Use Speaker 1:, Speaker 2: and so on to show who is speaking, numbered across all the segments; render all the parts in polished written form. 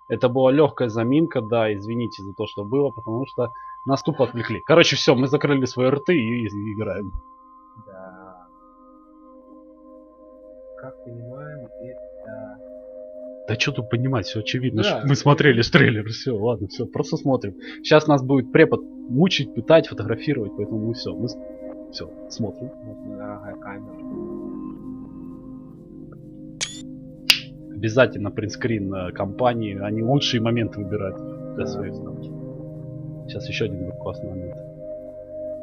Speaker 1: Это была легкая заминка, да, извините за то, что было, потому что нас тупо отвлекли. Короче, все, мы закрыли свои рты и играем.
Speaker 2: Да. Как понимаем, это...
Speaker 1: Да что тут понимать, все очевидно.
Speaker 2: Да,
Speaker 1: Мы смотрели трейлер, все, ладно, все, просто смотрим. Сейчас нас будет препод мучить, пытать, фотографировать, поэтому мы все, смотрим.
Speaker 2: Вот дорогая камера.
Speaker 1: Обязательно принтскрин компании, они лучшие моменты выбирают для своих ставки. Сейчас еще один будет классный момент.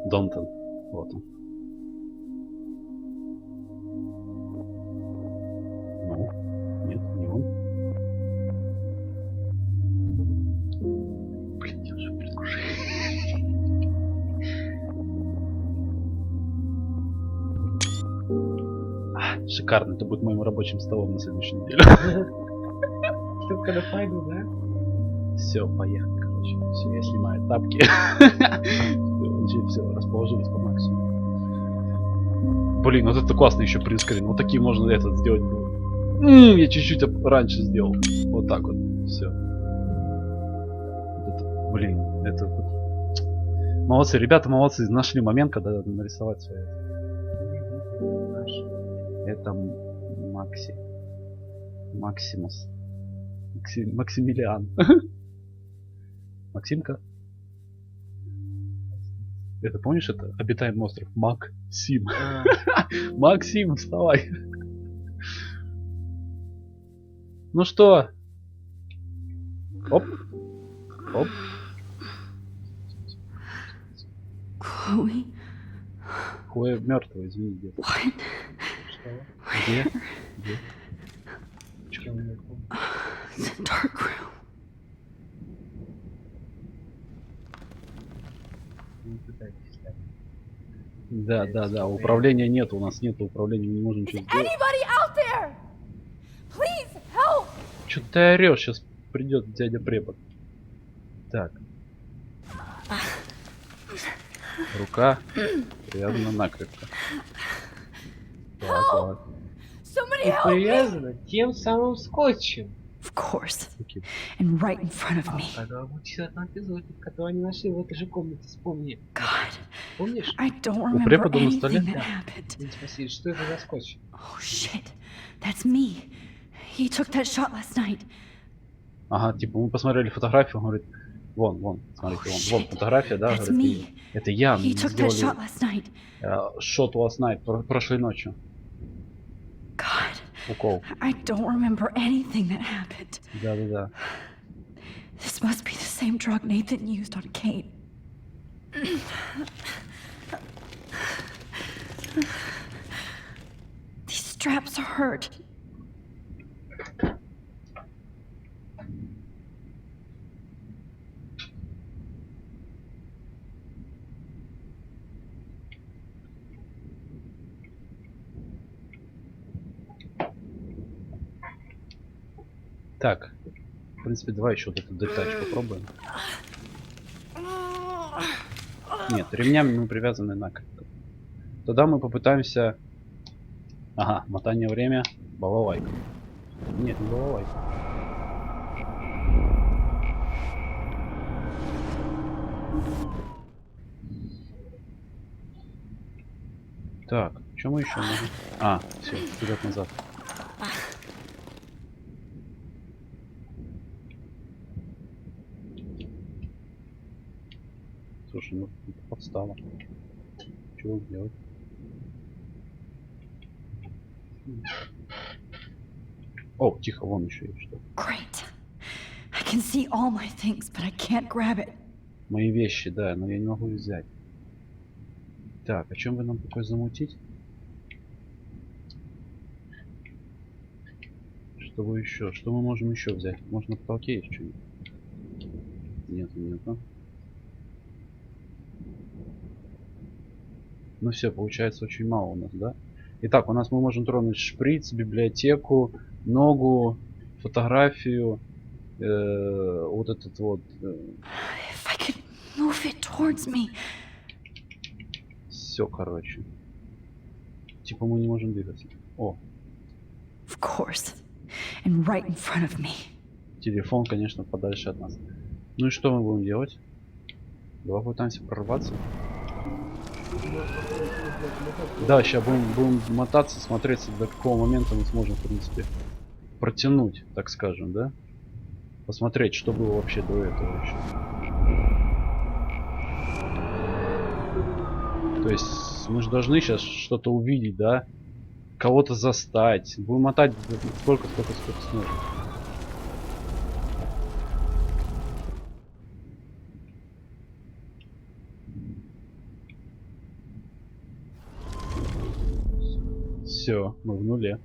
Speaker 1: Донтон, вот он. Ну, нет, не он. Блин, я уже предвкушаю. Шикарно, это будет моим рабочим столом на следующей неделе.
Speaker 2: Чтобы когда пойду, да?
Speaker 1: Все, поехали, короче. Все, я снимаю тапки. Все, расположились по максимуму. Блин, вот это классно еще принтскрин. Вот такие можно этот сделать было. Я чуть-чуть раньше сделал. Вот так вот. Все. Блин, это... Молодцы, ребята, молодцы. Нашли момент, когда надо нарисовать все это. Это Максимус. Максимилиан. Максимка? Это помнишь, это обитаемый остров? Максим. Максим, вставай. Ну что? Оп. Оп.
Speaker 3: Chloe.
Speaker 1: Хлоя мертвая, извини, где-то.
Speaker 3: What?
Speaker 1: Где? Где?
Speaker 3: It's a dark room.
Speaker 1: Да, управления нет, у нас нет управления, мы не можем ничего сделать. Чё ты орешь? Сейчас придет дядя препод. Так. Рука привязана накрепко. Так.
Speaker 2: И привязана тем самым скотчем.
Speaker 3: Of course. And right in front of me.
Speaker 2: Когда в 10-м эпизоде, который они нашли в этой же комнате, вспомни.
Speaker 3: God.
Speaker 2: Помнишь?
Speaker 3: I don't
Speaker 1: У
Speaker 3: remember
Speaker 1: препода на столе?
Speaker 3: anything that happened.
Speaker 2: Они спросили, что это за скотч?
Speaker 3: Oh shit. That's me. He took that shot last night.
Speaker 1: Ага, типа мы посмотрели фотографию, он говорит, вон, смотрите, вон фотография, да,
Speaker 3: That's
Speaker 1: говорит,
Speaker 3: me.
Speaker 1: это я,
Speaker 3: He
Speaker 1: мы
Speaker 3: took that shot
Speaker 1: сделали
Speaker 3: last night.
Speaker 1: shot last night, прошлой ночью.
Speaker 3: God.
Speaker 1: Укол.
Speaker 3: I don't remember anything that happened.
Speaker 1: Да.
Speaker 3: This must be the same drug Nathan used on Kate. These straps hurt.
Speaker 1: Так, в принципе, давай еще вот эту детач попробуем. Нет, ремнями мы привязаны накрепко. Тогда мы попытаемся... Ага, мотание время, балалайка. Нет, не балалайка. Так, что мы еще можем? А, все, вперед-назад. Слушай, ну это подстава. Чего делать? О, тихо, вон еще есть что.
Speaker 3: Great. I can see all my things, but I can't grab it.
Speaker 1: Мои вещи, да, но я не могу их взять. Так, о чем бы нам такое замутить? Что еще? Что мы можем еще взять? Может, на потолке есть что-нибудь? Нету. Ну все, получается очень мало у нас, да? Итак, у нас мы можем тронуть шприц, библиотеку, ногу, фотографию, вот этот вот.
Speaker 3: If I could move it towards me.
Speaker 1: Все, короче. Типа мы не можем двигаться. О.
Speaker 3: Of course. And right in front of me.
Speaker 1: Телефон, конечно, подальше от нас. Ну и что мы будем делать? Давай попытаемся прорваться. Да, сейчас будем мотаться, смотреться, до какого момента мы сможем, в принципе, протянуть, так скажем, да? Посмотреть, что было вообще до этого еще. То есть мы же должны сейчас что-то увидеть, да? Кого-то застать. Будем мотать сколько сможем. Все, мы в нуле.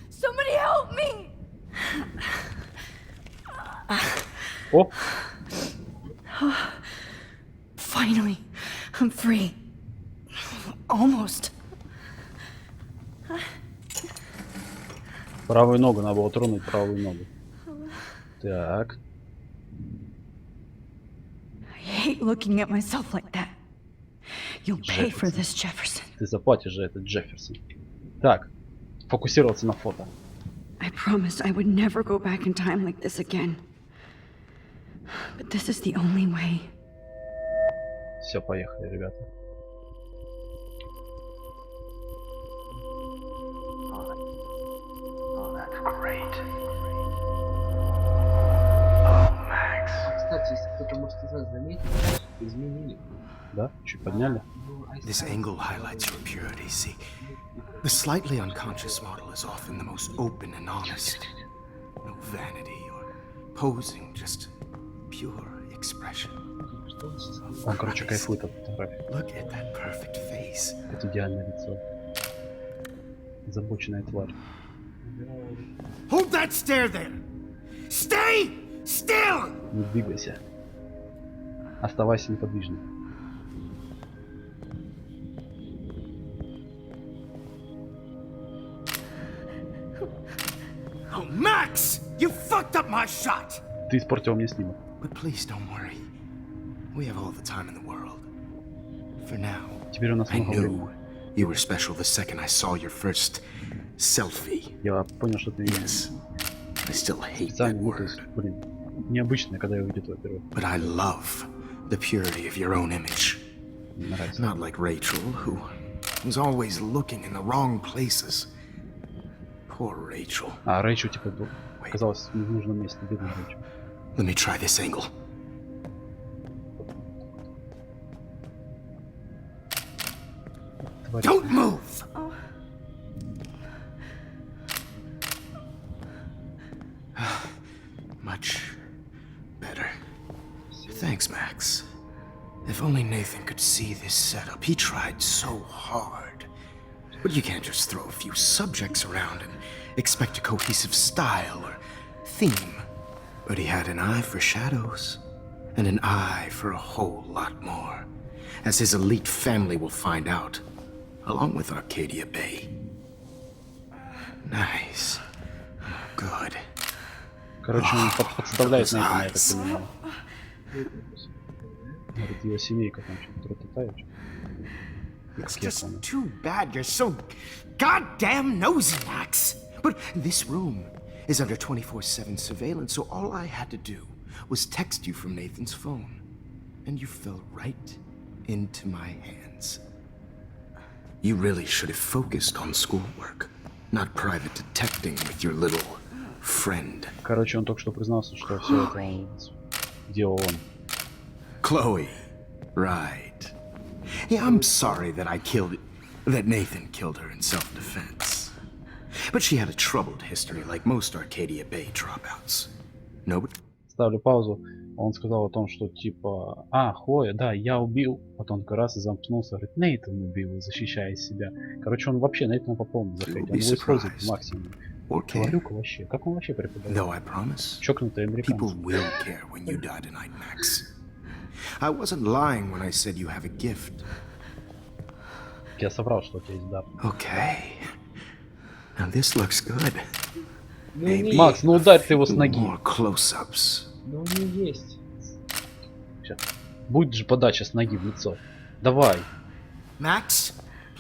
Speaker 3: Somebody help me!
Speaker 1: О!
Speaker 3: Finally, I'm free. Almost.
Speaker 1: Правую ногу, надо было тронуть правую ногу. Так.
Speaker 3: I hate looking at myself like that. You'll pay for this, Jefferson.
Speaker 1: Ты заплатишь же этот Джефферсон. Так. Фокусироваться на фото.
Speaker 3: I promised I would never go back in time like this again. But this is the only way.
Speaker 1: Все, поехали, ребята.
Speaker 2: Кстати, если кто-то может из вас заметить, изменили.
Speaker 1: Да? Чуть подняли.
Speaker 4: This angle highlights your purity, see? The slightly unconscious model is often the most open and honest. No vanity or posing, just pure expression.
Speaker 1: Он, короче, кайфует от фотографии.
Speaker 4: Look at that perfect face.
Speaker 1: Это идеальное лицо. Озабоченная тварь.
Speaker 4: Hold that stare there! Stay still!
Speaker 1: Не двигайся. Оставайся неподвижным.
Speaker 4: Oh, Max! You fucked up my shot!
Speaker 1: Ты испортил мне снимок.
Speaker 4: But please don't worry. We have all the time in the world. For now,
Speaker 1: Теперь у нас
Speaker 4: I
Speaker 1: много времени.
Speaker 4: knew you were special the second I saw your first selfie.
Speaker 1: Я понял, что ты
Speaker 4: Yes, I still hate that
Speaker 1: специально, ну, то
Speaker 4: word.
Speaker 1: есть, блин, необычно, когда я увидел твой первый.
Speaker 4: But I love the purity of your own image.
Speaker 1: Мне нравится.
Speaker 4: Not like Rachel, who was always looking in the wrong places. Poor Rachel.
Speaker 1: А Рэйчел, типа, оказалась в нужном месте. Бедная Рэйчел.
Speaker 4: Let me try this angle.
Speaker 1: Тварь.
Speaker 4: Don't move! Much better. Thanks, Max. If only Nathan could see this setup. He tried so hard. But you can't just throw a few subjects around and expect a cohesive style or theme. But he had an eye for shadows, and an eye for a whole lot more, as his elite family will find out, along with Arcadia Bay. Nice. Good.
Speaker 1: Короче, он подставляет Нейтана, я так понимаю. Говорит, его семейка там что-то тратает.
Speaker 4: It's just too bad you're so goddamn nosy, Max. But this room is under 24/7 surveillance, so all I had to do was text you from Nathan's phone. And you fell right into my hands. You really should have focused on schoolwork, not private detecting with your little friend.
Speaker 1: Короче, он только что признался, что все это он делал он.
Speaker 4: Chloe, right. Yeah, I'm sorry that Nathan killed her in self-defense. But she had a troubled history like most Arcadia Bay dropouts. Nobody...
Speaker 1: Ставлю паузу. Он сказал о том, что типа, Хлоя, да, я убил. Потом такой раз и замкнулся, говорит, Нейтан убил, защищая себя. Короче, он вообще Нейтана по полной заходит. Он его использует в максимуме. Тварюка вообще. Как он вообще преподает?
Speaker 4: Though I promise,
Speaker 1: Чокнутый
Speaker 4: people
Speaker 1: американец.
Speaker 4: will care when you die tonight, Max. I wasn't lying when I said you have a gift.
Speaker 1: Я соврал, что у тебя есть дар.
Speaker 4: Okay. Now this looks good.
Speaker 2: Ну, не
Speaker 1: Макс,
Speaker 2: есть.
Speaker 1: ну ударь ты его с ноги.
Speaker 4: More close-ups.
Speaker 2: Ну, не есть.
Speaker 1: Сейчас. Будет же подача с ноги в лицо. Давай.
Speaker 4: Max,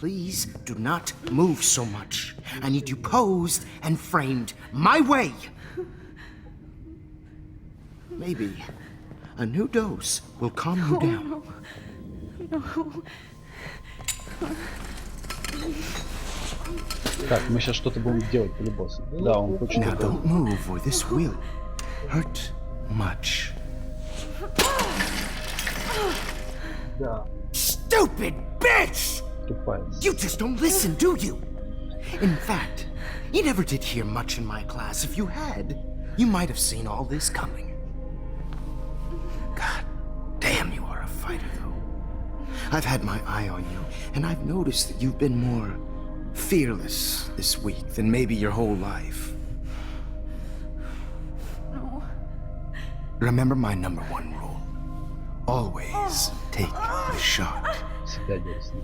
Speaker 4: Please do not move so much. I need you posed and framed my way. Maybe a new dose will calm you down.
Speaker 1: Так, мы сейчас что-то будем делать по-любому. Да, он хочет...
Speaker 4: Now don't move or this will hurt much.
Speaker 1: Да.
Speaker 4: Stupid bitch!
Speaker 1: Тупая.
Speaker 4: You just don't listen, do you? In fact, you never did hear much in my class. If you had, you might have seen all this coming. God damn, you are a fighter, though. I've had my eye on you, and I've noticed that you've been more fearless this week than maybe your whole life.
Speaker 3: No.
Speaker 4: Remember my #1 rule. Always take the shot.
Speaker 1: Всегда делай с ним.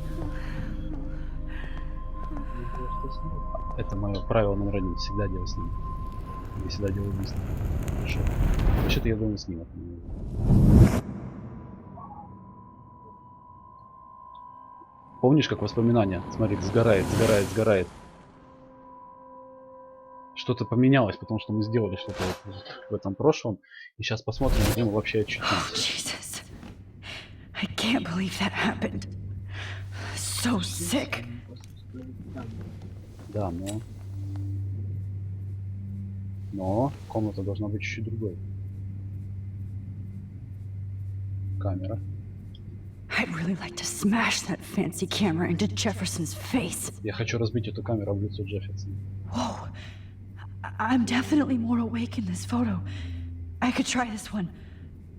Speaker 1: Это мое правило номер 1. Всегда делай с ним. Я всегда делаю с ним. Хорошо. Вообще-то я думаю с ним. Помнишь, как воспоминания? Смотри, сгорает, сгорает, сгорает. Что-то поменялось, потому что мы сделали что-то в этом прошлом. И сейчас посмотрим, где мы вообще очутимся.
Speaker 3: Jesus. I can't believe that happened. So sick.
Speaker 1: Да, но комната должна быть чуть-чуть другой. Камера.
Speaker 3: I'd really like to smash that fancy camera into Jefferson's face.
Speaker 1: Я хочу разбить эту камеру в лицо Джефферсона.
Speaker 3: Whoa. I'm definitely more awake in this photo. I could try this one.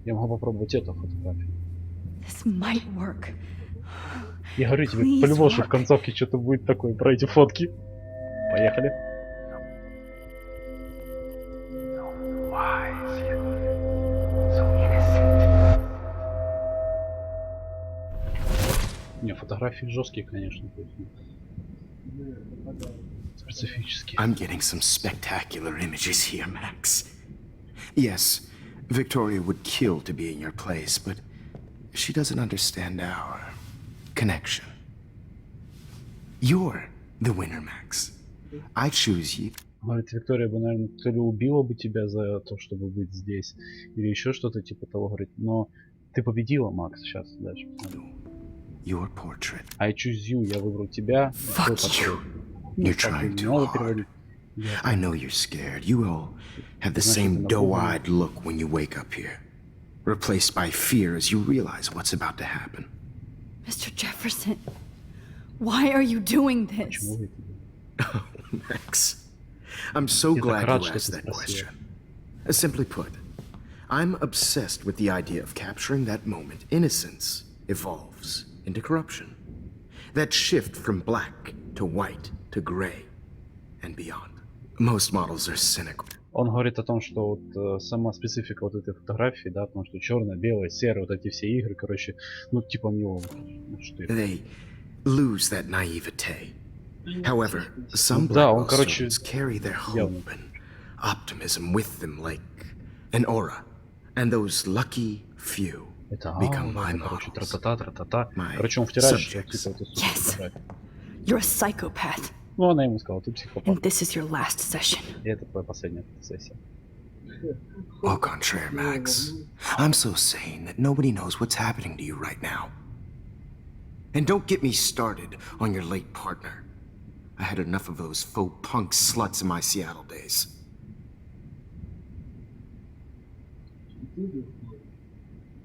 Speaker 1: Я могу попробовать эту фотографию.
Speaker 3: This might work.
Speaker 1: Я говорю тебе,
Speaker 3: Please
Speaker 1: по-любому, что в
Speaker 3: work.
Speaker 1: концовке что-то будет такое про эти фотки. Поехали. Не, фотографии жесткие, конечно. Специфические.
Speaker 4: I'm getting some spectacular images here, Max. Yes, Victoria would kill to be in your place, but she doesn't understand our connection. You're the winner, Max. I choose you.
Speaker 1: Говорит, Виктория бы, наверное, то ли убила бы тебя за то, чтобы быть здесь, или еще что-то типа того, говорит, но ты победила, Макс, сейчас дальше посмотрим.
Speaker 4: Your portrait.
Speaker 1: I choose you, я выбрал тебя.
Speaker 3: Fuck you.
Speaker 4: You're trying too
Speaker 1: Надо
Speaker 4: hard.
Speaker 1: переводить.
Speaker 4: I know you're scared. You all have the same doe-eyed look when you wake up here, replaced by fear as you realize what's about to happen.
Speaker 3: Mr. Jefferson, why are you doing this?
Speaker 1: Почему вы это делаете?
Speaker 4: Max, I'm so
Speaker 1: Я
Speaker 4: glad
Speaker 1: так рад,
Speaker 4: you
Speaker 1: что
Speaker 4: asked
Speaker 1: ты
Speaker 4: that
Speaker 1: спросил.
Speaker 4: question. Simply put, I'm obsessed with the idea of capturing that moment innocence evolves into corruption. That shift from black to white to gray and beyond. Most models are cynical.
Speaker 1: Он говорит о том, что вот сама специфика вот этой фотографии, да, потому что черное, белое, серое, вот эти все игры, короче, ну типа у него, ну, что это?
Speaker 4: They lose that naivete. However, some
Speaker 1: Да, он,
Speaker 4: Blackwell
Speaker 1: короче,
Speaker 4: students carry their
Speaker 1: явно.
Speaker 4: hope and optimism with them like an aura. And those lucky few
Speaker 1: Это
Speaker 4: become my
Speaker 1: короче,
Speaker 4: models.
Speaker 1: тра-та-та.
Speaker 4: My
Speaker 1: Короче, он втирает
Speaker 4: subjects.
Speaker 1: типа эту супер
Speaker 3: Yes.
Speaker 1: фотографию.
Speaker 3: You're a psychopath,
Speaker 1: Ну, она ему сказала, ты психопат.
Speaker 3: and this is your last session.
Speaker 1: И это твоя последняя фотосессия.
Speaker 4: Au contraire, Max. I'm so sane that nobody knows what's happening to you right now. And don't get me started on your late partner. I had enough of those faux punk sluts in my Seattle days.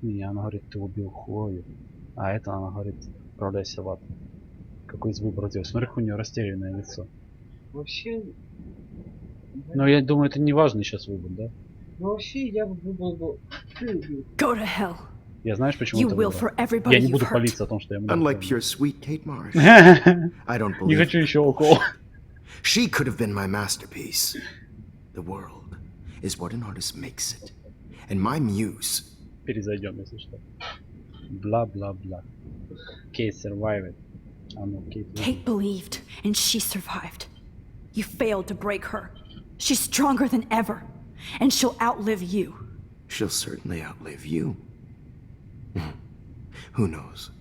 Speaker 1: И она говорит, ты убил Хлою. А это она говорит, отправляйся в ад. Какой из выбора сделать? Смотри, как у нее растерянное лицо.
Speaker 2: Вообще,
Speaker 1: Но я думаю, это не важный сейчас выбор, да?
Speaker 2: ну вообще я бы выбрал бы...
Speaker 3: Go to hell.
Speaker 1: Я знаешь, почему
Speaker 3: You
Speaker 1: это
Speaker 3: will
Speaker 1: выбрал?
Speaker 3: for everybody
Speaker 1: Я не
Speaker 3: you've
Speaker 1: буду
Speaker 3: hurt.
Speaker 1: палиться о том, что я ему
Speaker 4: Unlike
Speaker 1: дал.
Speaker 4: pure sweet Kate Marsh. I don't
Speaker 1: Не
Speaker 4: believe
Speaker 1: хочу еще укол.
Speaker 4: she could have been my masterpiece. The world is what an artist makes it. And my muse.
Speaker 1: Перезайдем, если что. Бла-бла-бла. Кейт survived. А ну, Кейт.
Speaker 3: Kate believed, and she survived. You failed to break her. She's stronger than ever, and she'll outlive you.
Speaker 4: She'll certainly outlive you. Who knows?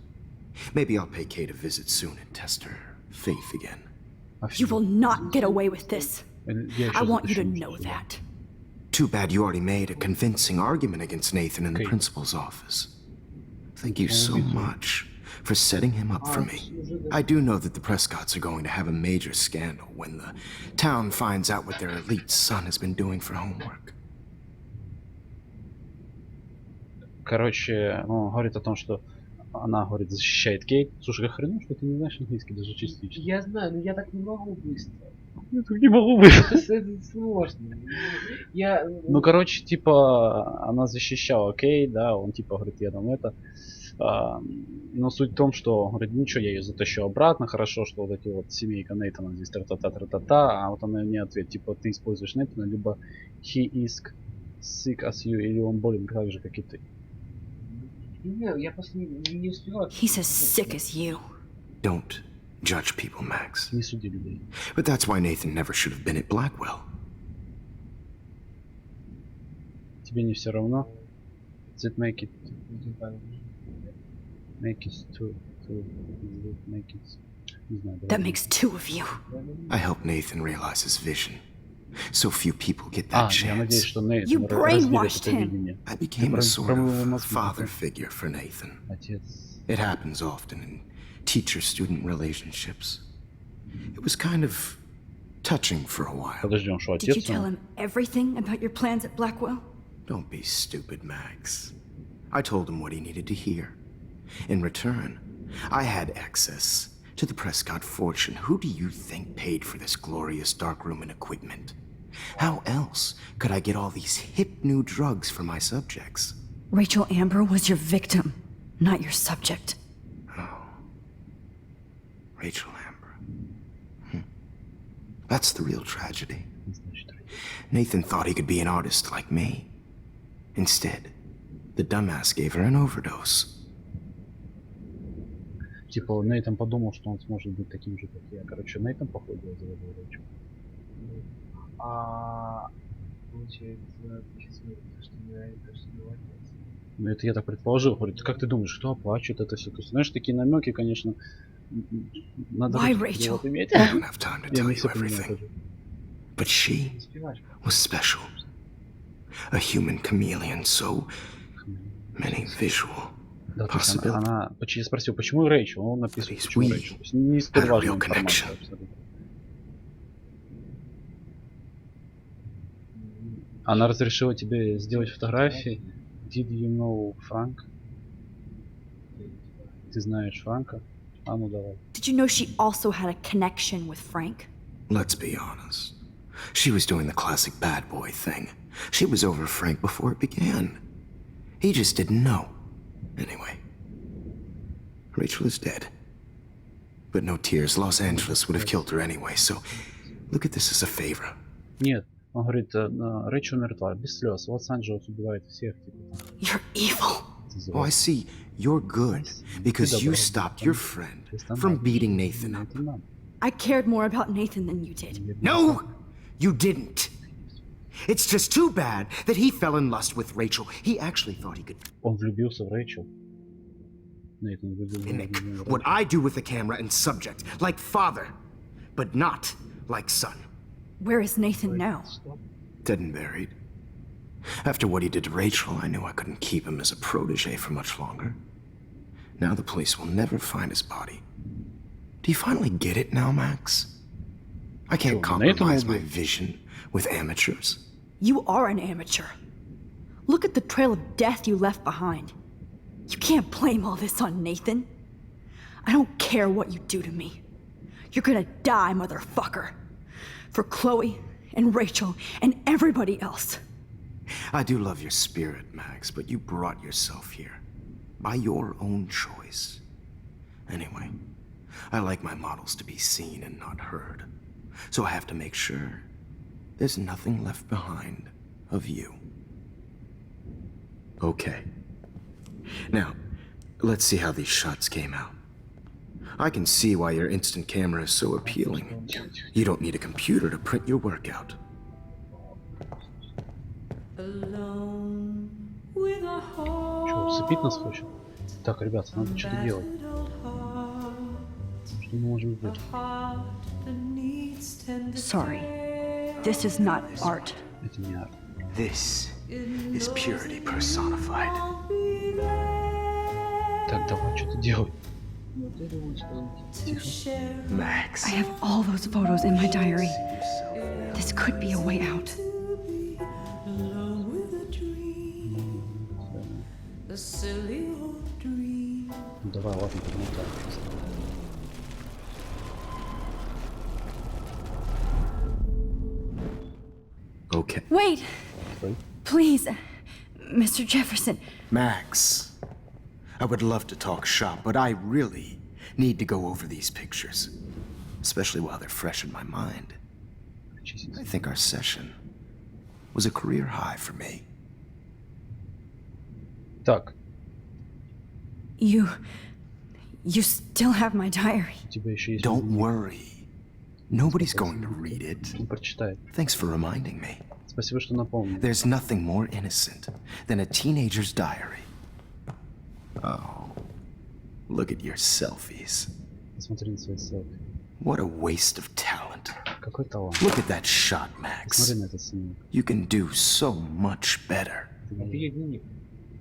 Speaker 4: Maybe I'll pay Kate a visit soon and test her faith again.
Speaker 3: You will not get away with this.
Speaker 1: Я
Speaker 3: I
Speaker 1: ещё
Speaker 3: want you to
Speaker 1: запишу,
Speaker 3: know
Speaker 1: что-
Speaker 3: that.
Speaker 4: Too bad you already made a convincing argument against Nathan in the
Speaker 1: Okay.
Speaker 4: principal's office. Thank you so much for setting him up for me. I do know that the Prescotts are going to have a major scandal when the town finds out what their elite son has been doing for homework.
Speaker 1: Короче, он говорит о том, что она, говорит, защищает Кейт. Слушай, как хреново, что ты не знаешь английский даже частично.
Speaker 2: Я знаю, но я так не могу быстро.
Speaker 1: Я так не могу быть.
Speaker 2: Это сложно. Я...
Speaker 1: Ну, короче, типа, она защищала Кейт, да, он типа говорит, я там это. Но суть в том, что, говорит, ничего, я ее затащу обратно, хорошо, что вот эти вот семейка Нейтана здесь тра-та-та-тра-та-та, а вот она мне ответ, типа, ты используешь Нейтана, либо he is sick as you, или он болен так же, как и ты.
Speaker 2: Не, я просто не успеваю.
Speaker 3: He's as sick as you.
Speaker 4: Don't judge people, Max.
Speaker 1: Не суди людей.
Speaker 4: But that's why Nathan never should have been at Blackwell.
Speaker 1: Тебе не все равно? Does it make it to make it... Не знаю,
Speaker 3: That
Speaker 1: давай.
Speaker 3: makes two of you.
Speaker 4: I hope Nathan realizes his vision. So few people get that
Speaker 1: Я надеюсь,
Speaker 4: chance.
Speaker 1: что Нейтан
Speaker 3: You
Speaker 1: разделит
Speaker 3: brainwashed
Speaker 1: это
Speaker 3: him.
Speaker 1: видение.
Speaker 4: I became a
Speaker 1: Про-
Speaker 4: sort
Speaker 1: промыл
Speaker 4: of
Speaker 1: мозги.
Speaker 4: father figure for Nathan.
Speaker 1: Отец.
Speaker 4: It happens often in teacher-student relationships. It was kind of touching for a while.
Speaker 1: Подожди, он что,
Speaker 3: Did you
Speaker 1: отец?
Speaker 3: tell
Speaker 1: он?
Speaker 3: him everything about your plans at Blackwell?
Speaker 4: Don't be stupid, Max. I told him what he needed to hear. In return, I had access to the Prescott fortune. Who do you think paid for this glorious darkroom and equipment? How else could I get all these hip new drugs for my subjects?
Speaker 3: Rachel Amber was your victim, not your subject.
Speaker 4: Rachel Amber. That's the real tragedy.
Speaker 1: Значит,
Speaker 4: Nathan thought he could be an artist like me. Instead, the dumbass gave her an overdose.
Speaker 1: типа, Нейтан подумал, что он сможет быть таким же, как я. Короче, Нейтан, походу, заводил Рэйчел.
Speaker 2: Получается, ты сейчас говоришь, что не отец.
Speaker 1: Ну, это я так предположил. Говорит, как ты думаешь, кто оплачивает это все? То есть, знаешь, такие намеки, конечно, надо
Speaker 3: Why,
Speaker 1: вот
Speaker 3: Rachel?
Speaker 1: иметь.
Speaker 4: I don't have time to
Speaker 1: Я
Speaker 4: tell
Speaker 1: не
Speaker 4: you
Speaker 1: все понимаю
Speaker 4: everything.
Speaker 1: тоже.
Speaker 4: But she
Speaker 2: Не успеваешь.
Speaker 4: was special. A human chameleon, so many visual
Speaker 1: Да, то есть
Speaker 4: possibilities.
Speaker 1: она я спросил, почему Рэйчел? Он написал,
Speaker 4: But
Speaker 1: почему
Speaker 4: we
Speaker 1: Рэйчел. То есть не столь
Speaker 4: had a
Speaker 1: важная
Speaker 4: real
Speaker 1: информация
Speaker 4: connection.
Speaker 1: абсолютно. Она разрешила тебе сделать фотографии. Did you know Frank? Ты знаешь Франка? А ну давай.
Speaker 3: Did you know she also had a connection with Frank?
Speaker 4: Let's be honest. She was doing the classic bad boy thing. She was over Frank before it began. He just didn't know. Anyway, Rachel is dead. But no tears. Los Angeles would have killed her anyway, so look at this as a favor.
Speaker 1: Нет, он говорит, Рэйчел мертва, без слез. Лос-Анджелес убивает всех.
Speaker 3: You're evil.
Speaker 4: Oh, I see. You're good because you stopped your friend from beating Nathan up.
Speaker 3: I cared more about Nathan than you did.
Speaker 4: No, you didn't. It's just too bad that he fell in lust with Rachel. He actually thought he could
Speaker 1: Он влюбился в Рэйчел. Нейтан
Speaker 4: mimic
Speaker 1: влюбился.
Speaker 4: what I do with the camera and subject, like father, but not like son.
Speaker 3: Where is Nathan now?
Speaker 4: Dead and buried. After what he did to Rachel, I knew I couldn't keep him as a protege for much longer. Now the police will never find his body. Do you finally get it now, Max? I can't compromise my vision with amateurs.
Speaker 3: You are an amateur. Look at the trail of death you left behind. You can't blame all this on Nathan. I don't care what you do to me. You're gonna die, motherfucker. For Chloe and Rachel and everybody else.
Speaker 4: I do love your spirit, Max, but you brought yourself here. By your own choice. Anyway, I like my models to be seen and not heard. So I have to make sure there's nothing left behind of you. Okay. Now, let's see how these shots came out. I can see why your instant camera is so appealing. You don't need a computer to print your work out.
Speaker 1: Что, усыпить нас хочет? Так, ребята, надо что-то делать. мы можем выбрать.
Speaker 3: Sorry. This is not art.
Speaker 1: Это не арт.
Speaker 4: This is purity personified.
Speaker 1: Так, давай, что ты делай.
Speaker 2: Ну, ты думаешь, что он
Speaker 4: Max.
Speaker 3: I have all those photos in my diary. This could be a way out.
Speaker 1: Ну, давай, ладно, перемотай.
Speaker 4: Okay.
Speaker 3: Wait!
Speaker 1: Стой.
Speaker 3: Please, Mr. Jefferson.
Speaker 4: Max. I would love to talk shop, but I really need to go over these pictures. Especially while they're fresh in my mind. I think our session was a career high for me.
Speaker 1: Так,
Speaker 3: You still have my diary.
Speaker 1: у тебя еще есть...
Speaker 4: Don't worry. Nobody's going to read it.
Speaker 1: Он прочитает.
Speaker 4: Thanks for reminding me.
Speaker 1: Спасибо, что напомнил.
Speaker 4: There's nothing more innocent than a teenager's diary. Oh, look at your selfies.
Speaker 1: Посмотри на свои селфи.
Speaker 4: What a waste of talent.
Speaker 1: Какой талант.
Speaker 4: Look at that shot, Max.
Speaker 1: Посмотри на этот снимок.
Speaker 4: You can do so much better.
Speaker 2: дневник.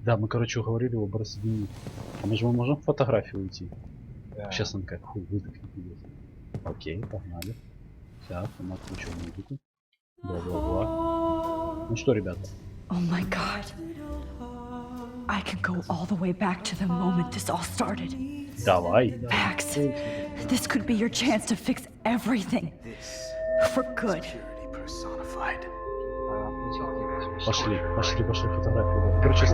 Speaker 1: Да, мы, короче, уговорили его бросить дневник. А мы же можем в фотографию уйти.
Speaker 2: Да.
Speaker 1: Сейчас он как хуй выдохнет. идет. Окей, погнали. Сейчас, мы отключим музыку. Бла-бла-бла. Ну что, ребята,
Speaker 3: Oh my god. I can go all the way back to the moment this all started.
Speaker 1: давай.
Speaker 3: Max, this could be your chance to fix everything. For good.
Speaker 4: Purity personified.
Speaker 1: Пошли фотографию. Короче,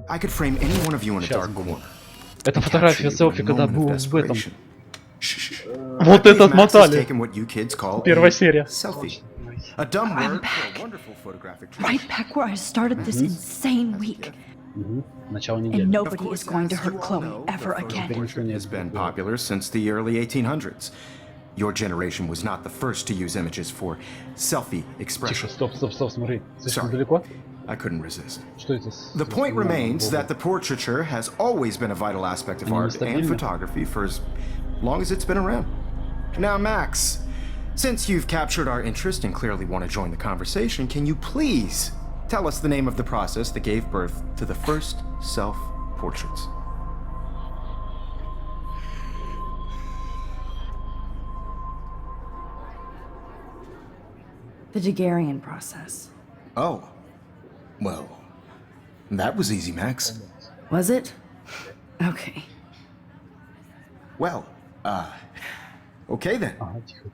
Speaker 4: I could frame any one of you in a dark corner.
Speaker 1: это фотография селфи, когда был в этом.
Speaker 4: Вот
Speaker 1: Вот это отмотали.
Speaker 4: Первая
Speaker 1: Первая серия.
Speaker 4: Selfie. A dumb
Speaker 3: I'm
Speaker 4: word for
Speaker 3: back.
Speaker 4: a wonderful photographic
Speaker 3: Right
Speaker 4: treat.
Speaker 3: back where I started this insane week.
Speaker 1: Начало
Speaker 3: And
Speaker 1: недели.
Speaker 3: nobody
Speaker 4: Of
Speaker 3: is
Speaker 4: course,
Speaker 3: going to
Speaker 4: as
Speaker 3: hurt
Speaker 4: you all
Speaker 3: Chloe
Speaker 4: know,
Speaker 3: ever
Speaker 4: the
Speaker 3: again.
Speaker 4: photoportrait has been popular since the early 1800s. Your generation was not the first to use images for selfie expression.
Speaker 1: Тихо, стоп, смотри. Слишком
Speaker 4: Sorry.
Speaker 1: далеко?
Speaker 4: I couldn't resist.
Speaker 1: Что это?
Speaker 4: The point remains that the portraiture has always been a vital aspect of art and photography for as long as it's been around. Now, Max, since you've captured our interest and clearly want to join the conversation, can you please tell us the name of the process that gave birth to the first self-portraits?
Speaker 3: The Daguerrean process.
Speaker 4: Oh, well, that was easy, Max.
Speaker 3: Was it? Okay.
Speaker 4: Well, okay then.
Speaker 1: Ага, тихо.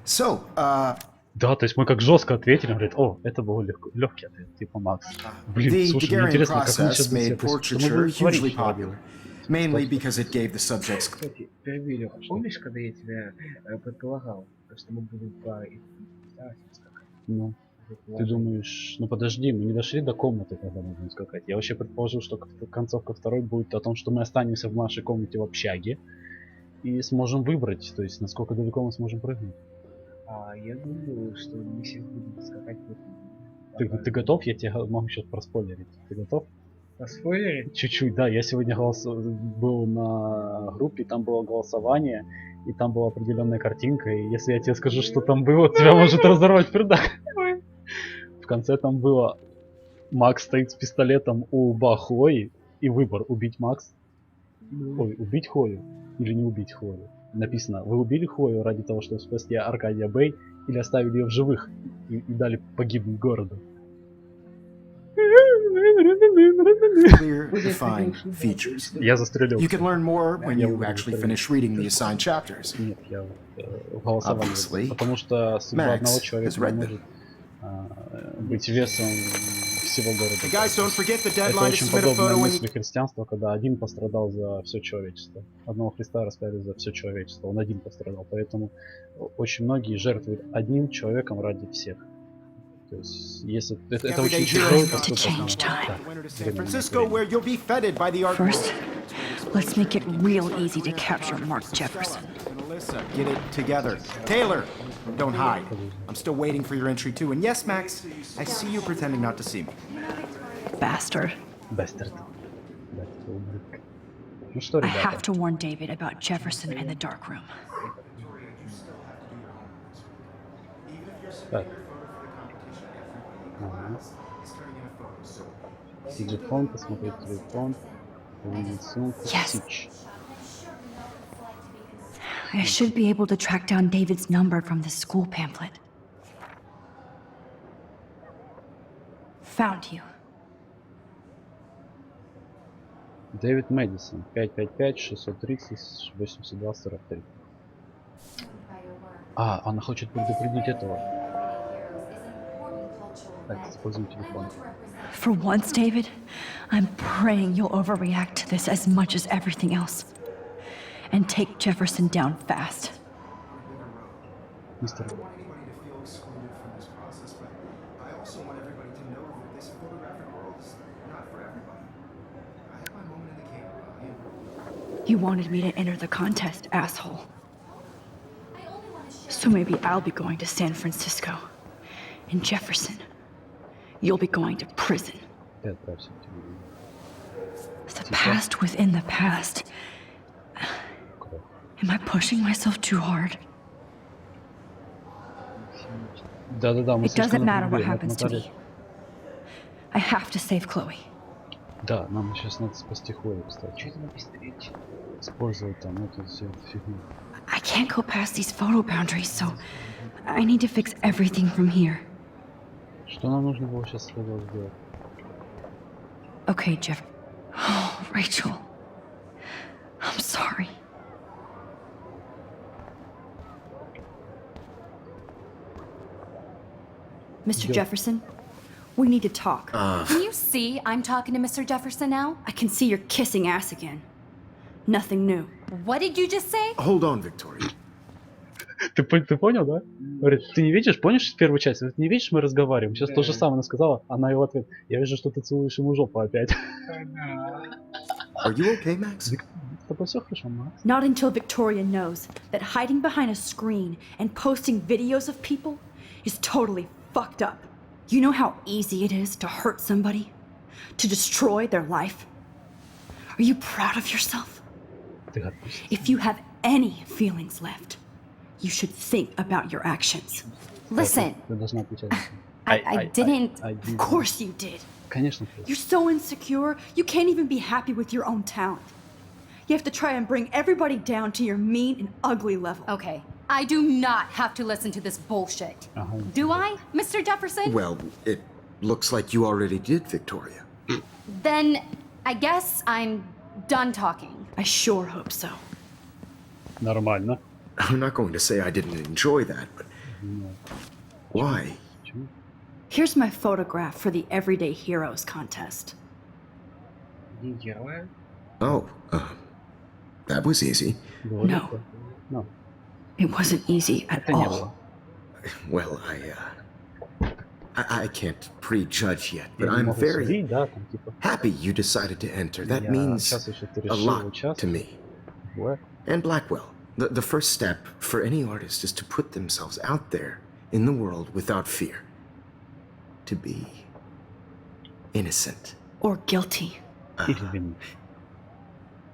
Speaker 4: So,
Speaker 1: Да, то есть мы как жестко ответили, он говорит, о, это был легкий ответ, типа Макс. Блин,
Speaker 4: the
Speaker 1: слушай, мне
Speaker 4: Daguerrean
Speaker 1: интересно, как мы
Speaker 4: process
Speaker 1: сейчас
Speaker 4: made portraiture hugely
Speaker 1: popular.
Speaker 4: popular, mainly because it gave the subjects.
Speaker 2: Кстати, перебили. Помнишь, когда я тебя предполагал, что мы будем по
Speaker 1: Ну, ты думаешь, ну подожди, мы не дошли до комнаты, когда мы будем скакать. Я вообще предположил, что концовка второй будет о том, что мы останемся в нашей комнате в общаге и сможем выбрать, то есть насколько далеко мы сможем прыгнуть.
Speaker 2: Я думаю, что мы сейчас будем скакать по
Speaker 1: Ты готов? Я тебе могу сейчас проспойлерить. Ты готов?
Speaker 2: спойлерить?
Speaker 1: Чуть-чуть, да. Я сегодня был на группе, там было голосование, и там была определенная картинка, и если я тебе скажу, что там было, тебя может разорвать пердак. В конце там было: Макс стоит с пистолетом у лба Хлои, и выбор: убить Макс, ой, убить Хлою или не убить Хлою. Написано: вы убили Хлою ради того, чтобы спасти Аркадия Бэй, или оставили ее в живых и дали погибнуть городу.
Speaker 4: Clear, defined features.
Speaker 1: Я застрелил.
Speaker 4: You can learn more when you actually finish reading the assigned chapters.
Speaker 1: Нет, я голосовал.
Speaker 4: Obviously,
Speaker 1: Потому что судьба
Speaker 4: Max
Speaker 1: одного человека
Speaker 4: has
Speaker 1: не
Speaker 4: read
Speaker 1: может быть весом всего
Speaker 4: Hey
Speaker 1: города.
Speaker 4: guys, don't forget the
Speaker 1: Это
Speaker 4: deadline to
Speaker 1: очень
Speaker 4: submit a
Speaker 1: подобная
Speaker 4: photo when
Speaker 1: мысль христианства, когда один пострадал за все человечество. Одного Христа распяли за все человечество, он один пострадал. Поэтому очень многие жертвуют одним человеком ради всех. То есть, если это очень тяжело,
Speaker 3: to change time.
Speaker 4: San Francisco, where you'll be feted by the art
Speaker 3: First,
Speaker 4: world.
Speaker 3: let's make it real easy to capture Mark Jefferson.
Speaker 4: Alyssa, get it together. Taylor, don't hide. I'm still waiting for your entry too. And yes, Max, I see you pretending not to see me.
Speaker 3: Bastard.
Speaker 1: Бастард. Да, это ублюдок. Ну что,
Speaker 3: I have
Speaker 1: ребята?
Speaker 3: to warn David about Jefferson and the dark room.
Speaker 1: Так. Ага. Телефон, посмотреть телефон. Увидеть сумку.
Speaker 3: Yes.
Speaker 1: Сич.
Speaker 3: I should be able to track down David's number from the school pamphlet. Found you.
Speaker 1: Дэвид Мэдисон. 555-630-82-43. А, она хочет предупредить этого. Так, используем телефон.
Speaker 3: For once, David, I'm praying you'll overreact to this as much as everything else. And take Jefferson down fast.
Speaker 1: Мистер.
Speaker 3: You wanted me to enter the contest, asshole. So maybe I'll be going to San Francisco. And Jefferson, you'll be going to prison.
Speaker 1: Ты отправься к телевизору.
Speaker 3: The past within the past. Am I pushing myself too hard?
Speaker 1: Да-да-да, мы
Speaker 3: It doesn't
Speaker 1: слишком
Speaker 3: matter what
Speaker 1: напрягли,
Speaker 3: happens to
Speaker 1: отмотали.
Speaker 3: me. I have to save Chloe.
Speaker 1: Да, нам сейчас надо спасти Хлою,
Speaker 2: Что
Speaker 1: кстати.
Speaker 2: это написано?
Speaker 1: Использовать там эту всю эту фигню.
Speaker 3: I can't go past these photo boundaries, so I need to fix everything from here.
Speaker 1: Что нам нужно было сейчас сделать?
Speaker 3: Okay, Jeff. Oh, Rachel. I'm sorry. Mr.
Speaker 1: Yeah.
Speaker 3: Jefferson, we need to talk.
Speaker 5: Can you see I'm talking to Mr. Jefferson now?
Speaker 3: I can see you're kissing ass again. Nothing new.
Speaker 5: What did you just say?
Speaker 4: Hold on, Victoria.
Speaker 1: Ты понял, да? Говорит, ты не видишь, помнишь первую часть? Говорит, не видишь, мы разговариваем. Сейчас то же самое она сказала, она и в ответ. Я вижу, что ты целуешь ему жопу опять.
Speaker 4: Are you okay, Max?
Speaker 1: С тобой все хорошо, Макс?
Speaker 3: Not until Victoria knows that hiding behind a screen and posting videos of people is totally fucked up. You know how easy it is to hurt somebody? To destroy their life? Are you proud of yourself?
Speaker 1: Ты отпусти.
Speaker 3: If you have any feelings left, you should think about your actions.
Speaker 5: Listen,
Speaker 1: Ты должна отвечать.
Speaker 5: I didn't.
Speaker 3: Of course you did.
Speaker 1: Конечно, ты.
Speaker 3: You're so insecure, you can't even be happy with your own talent. You have to try and bring everybody down to your mean and ugly level.
Speaker 5: Okay, I do not have to listen to this bullshit.
Speaker 1: Ага.
Speaker 5: Do I, Mr. Jefferson?
Speaker 4: Well, it looks like you already did, Victoria.
Speaker 5: Then I guess I'm done talking.
Speaker 3: I sure hope so.
Speaker 1: Нормально.
Speaker 4: I'm not going to say I didn't enjoy that, but why?
Speaker 1: Почему?
Speaker 3: Here's my photograph for the Everyday Heroes contest.
Speaker 2: Не героя?
Speaker 4: Oh, that was easy.
Speaker 1: Говорит,
Speaker 3: No.
Speaker 1: да. No.
Speaker 3: It wasn't easy at
Speaker 1: Это не
Speaker 3: all.
Speaker 1: было.
Speaker 4: Well, I can't prejudge yet, but
Speaker 1: Я не
Speaker 4: I'm
Speaker 1: могу
Speaker 4: very
Speaker 1: судить, да, там типа.
Speaker 4: happy you decided to enter. That
Speaker 1: Я
Speaker 4: means
Speaker 1: сейчас еще ты
Speaker 4: a
Speaker 1: решил
Speaker 4: lot to
Speaker 1: участвовать.
Speaker 4: me.
Speaker 1: Вот.
Speaker 4: And Blackwell. The first step for any artist is to put themselves out there in the world without fear. To be innocent.
Speaker 3: Or guilty.
Speaker 1: Или вини.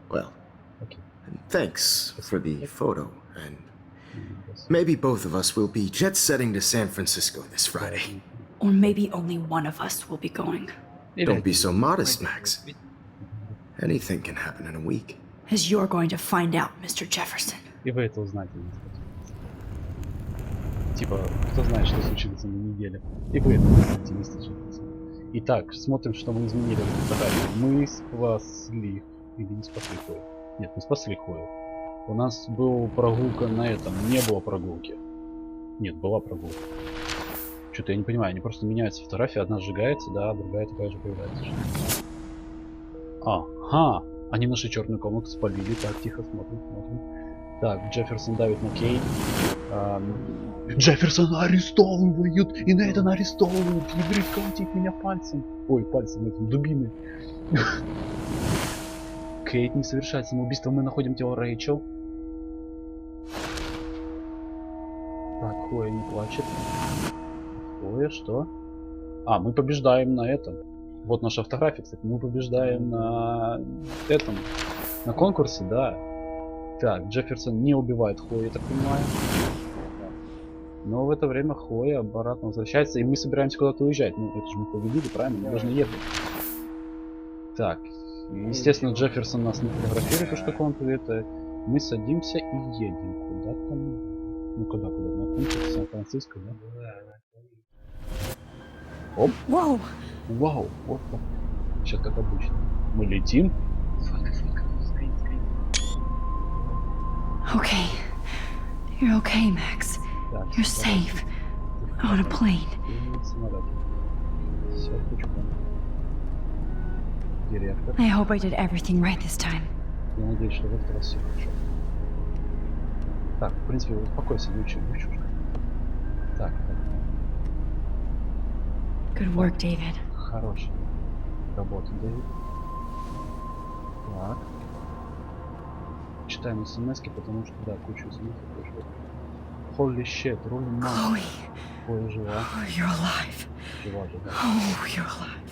Speaker 4: Well,
Speaker 1: Окей.
Speaker 4: thanks for the photo, and maybe both of us will be jet-setting to San Francisco this Friday.
Speaker 3: Or maybe only one of us will be going.
Speaker 1: Или
Speaker 4: Don't be
Speaker 1: один.
Speaker 4: so modest, Max. Anything can happen in a week.
Speaker 3: As you're going to find out, Mr. Jefferson.
Speaker 1: И вы это узнаете. Типа, кто знает, что случится на неделе. И вы это узнаете, мистер Джефферсон. Итак, смотрим, что мы изменили в фотографии. Мы спасли... Или не спасли Хою? Нет, мы спасли Хою. У нас была прогулка на этом. Не было прогулки. Нет, была прогулка. Что-то я не понимаю. Они просто меняются фотографии. Одна сжигается, да, другая такая же появляется. Ага. Они нашу черную комнату спалили. Так, тихо, смотрим. Так, Джефферсон давит на Кейт. Джефферсона арестовывают! И Нейтана арестовывают! Не говорит, колотить меня пальцем. Ой, пальцем этим, дубиной. Кейт не совершает самоубийство. Мы находим тело Рэйчел. Так, Хлоя не плачет. Хлоя, что? А, мы побеждаем на этом. Вот наша фотография, кстати. Мы побеждаем на этом. На конкурсе, да. Так, Джефферсон не убивает Хлою, я так понимаю. Но в это время Хлоя обратно возвращается, и мы собираемся куда-то уезжать. Ну, это же мы победили, правильно? Мы должны ехать. Так, естественно, Джефферсон нас не фотографирует, потому что конкурс это. Мы садимся и едем куда-то. Ну, куда? На конкурс Сан-Франциско, да? Оп.
Speaker 3: Whoa!
Speaker 1: Вау, опа. Сейчас как обычно. Мы летим.
Speaker 3: Okay. You're okay, Max.
Speaker 1: Так,
Speaker 3: You're safe. On a plane.
Speaker 1: Все пучком. Директор.
Speaker 3: I hope I did everything right this time.
Speaker 1: Я надеюсь, что в этот раз все хорошо. Так, в принципе, успокойся, девчушка. Так.
Speaker 3: Good work, David.
Speaker 1: Хорошая работа, Дэвид. Так. Читаем смс-ки, потому что, да, кучу смс-ок пришло. Holy shit, rolling man.
Speaker 3: Chloe.
Speaker 1: Ой, жива.
Speaker 3: Oh, you're alive.
Speaker 1: Жива же, да.
Speaker 3: Oh, you're alive.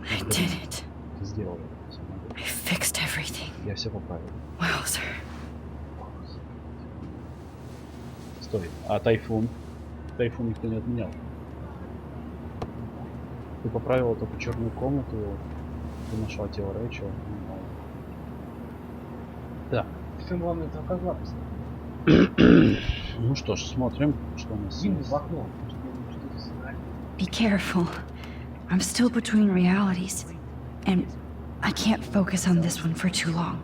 Speaker 3: I did it.
Speaker 1: Ты сделал это. Всё, молодец.
Speaker 3: I fixed everything.
Speaker 1: Я все поправил.
Speaker 3: Well, sir.
Speaker 1: Стой. А тайфун? Тайфун никто не отменял. Ты поправила только черную комнату. Ты нашла тело Рэйчел. Да.
Speaker 2: Все главное этого козла посмотреть.
Speaker 1: Ну что ж, смотрим, что у нас
Speaker 2: Кинь
Speaker 1: есть.
Speaker 2: в окно, потому что я думаю, что это сценарий.
Speaker 3: Be careful. I'm still between realities. And I can't focus on this one for too long.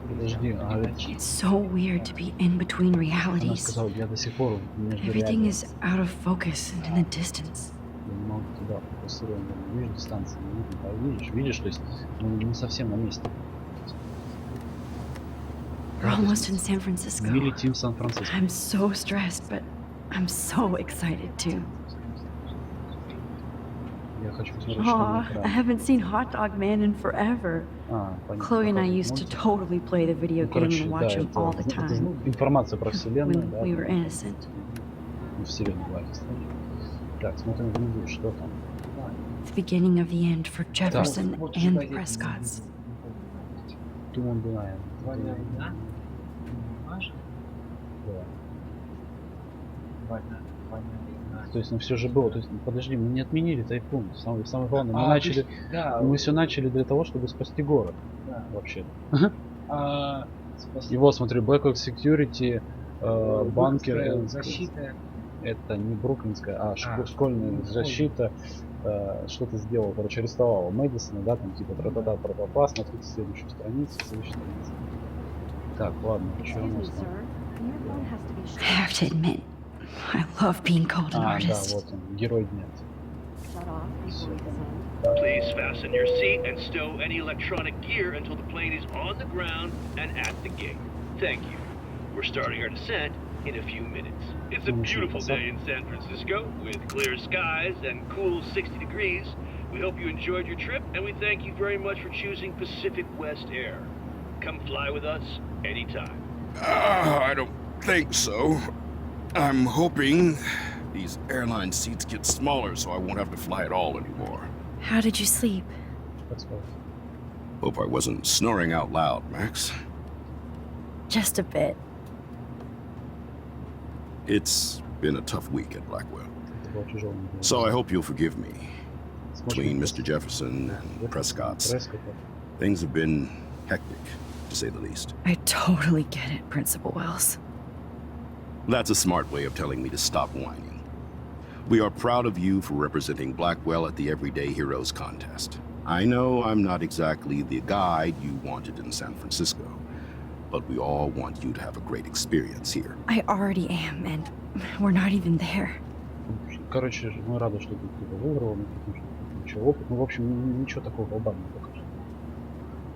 Speaker 1: Подожди, а ведь
Speaker 3: It's so weird to be in between
Speaker 1: она
Speaker 3: realities.
Speaker 1: сказала, я до сих пор между
Speaker 3: Everything
Speaker 1: реальностью.
Speaker 3: is out of focus and in the distance.
Speaker 1: Я не могу туда фокусировать, вижу дистанцию, не видно, а видишь, то есть мы не совсем на месте.
Speaker 3: We're almost in San Francisco.
Speaker 1: Мы летим в Сан-Франциско.
Speaker 3: I'm so stressed, but I'm so excited too.
Speaker 1: Я хочу посмотреть, что на
Speaker 3: Aw, I
Speaker 1: экране.
Speaker 3: haven't seen Hot Dog Man in forever.
Speaker 1: А, понятно.
Speaker 3: Chloe and I
Speaker 1: Показывает
Speaker 3: used to
Speaker 1: мультик.
Speaker 3: totally play the video
Speaker 1: Ну,
Speaker 3: game
Speaker 1: короче,
Speaker 3: and
Speaker 1: да,
Speaker 3: watch him
Speaker 1: это,
Speaker 3: all the
Speaker 1: это
Speaker 3: time
Speaker 1: информация про вселенную,
Speaker 3: when
Speaker 1: да.
Speaker 3: we were innocent.
Speaker 1: Ну, вселенную Life. Так, смотрим внизу, что там.
Speaker 3: The beginning of the end for Jefferson
Speaker 2: Вот
Speaker 3: and the
Speaker 2: что
Speaker 3: Prescotts.
Speaker 1: Туман Дунаем.
Speaker 2: Война, война. Маша?
Speaker 1: Да.
Speaker 2: Война, война, война.
Speaker 1: То есть, ну все же было. То есть, подожди, мы не отменили тайфун. Самое главное, мы
Speaker 2: А,
Speaker 1: начали.
Speaker 2: то есть, да,
Speaker 1: Мы все начали для того, чтобы спасти город.
Speaker 2: да.
Speaker 1: Вообще.
Speaker 2: Спасибо.
Speaker 1: Его, смотри, Blackout Security, банкер,
Speaker 2: Защита.
Speaker 1: это не бруклинская, а
Speaker 2: А,
Speaker 1: школьная
Speaker 2: ну,
Speaker 1: защита, что-то сделал, короче, арестовала Мэдисона, да, там типа тра-та-та, тра-та-та, смотрите следующую страницу, следующую страницу. Так, ладно, что у нас там?
Speaker 3: I have to admit, I love being called an
Speaker 1: А, да,
Speaker 3: artist.
Speaker 1: вот он, герой дня. Всё.
Speaker 6: Please fasten your seat and stow any electronic gear until the plane is on the ground and at the gate. Thank you. We're starting our descent in a few minutes. It's a beautiful day in San Francisco with clear skies and cool 60 degrees. We hope you enjoyed your trip and we thank you very much for choosing Pacific West Air. Come fly with us anytime.
Speaker 4: I don't think so. I'm hoping these airline seats get smaller so I won't have to fly at all anymore.
Speaker 3: How did you sleep?
Speaker 1: Так сказать.
Speaker 4: Hope I wasn't snoring out loud, Max.
Speaker 3: Just a bit.
Speaker 4: It's been a tough week at Blackwell.
Speaker 1: Это было тяжело.
Speaker 4: So I hope you'll forgive me.
Speaker 1: Смотрим,
Speaker 4: Between Mr. Jefferson and Prescott's,
Speaker 1: Прескотта.
Speaker 4: things have been hectic, to say the least.
Speaker 3: I totally get it, Principal Wells.
Speaker 4: That's a smart way of telling me to stop whining. We are proud of you for representing Blackwell at the Everyday Heroes contest. I know I'm not exactly the guide you wanted in San Francisco, but we all want you to have a great experience here.
Speaker 3: I already am, and we're not even there.
Speaker 1: Короче, мы рады, что ты типа выиграл, потому что ничего, опыт, ну, в общем, ничего такого глобального не покажет.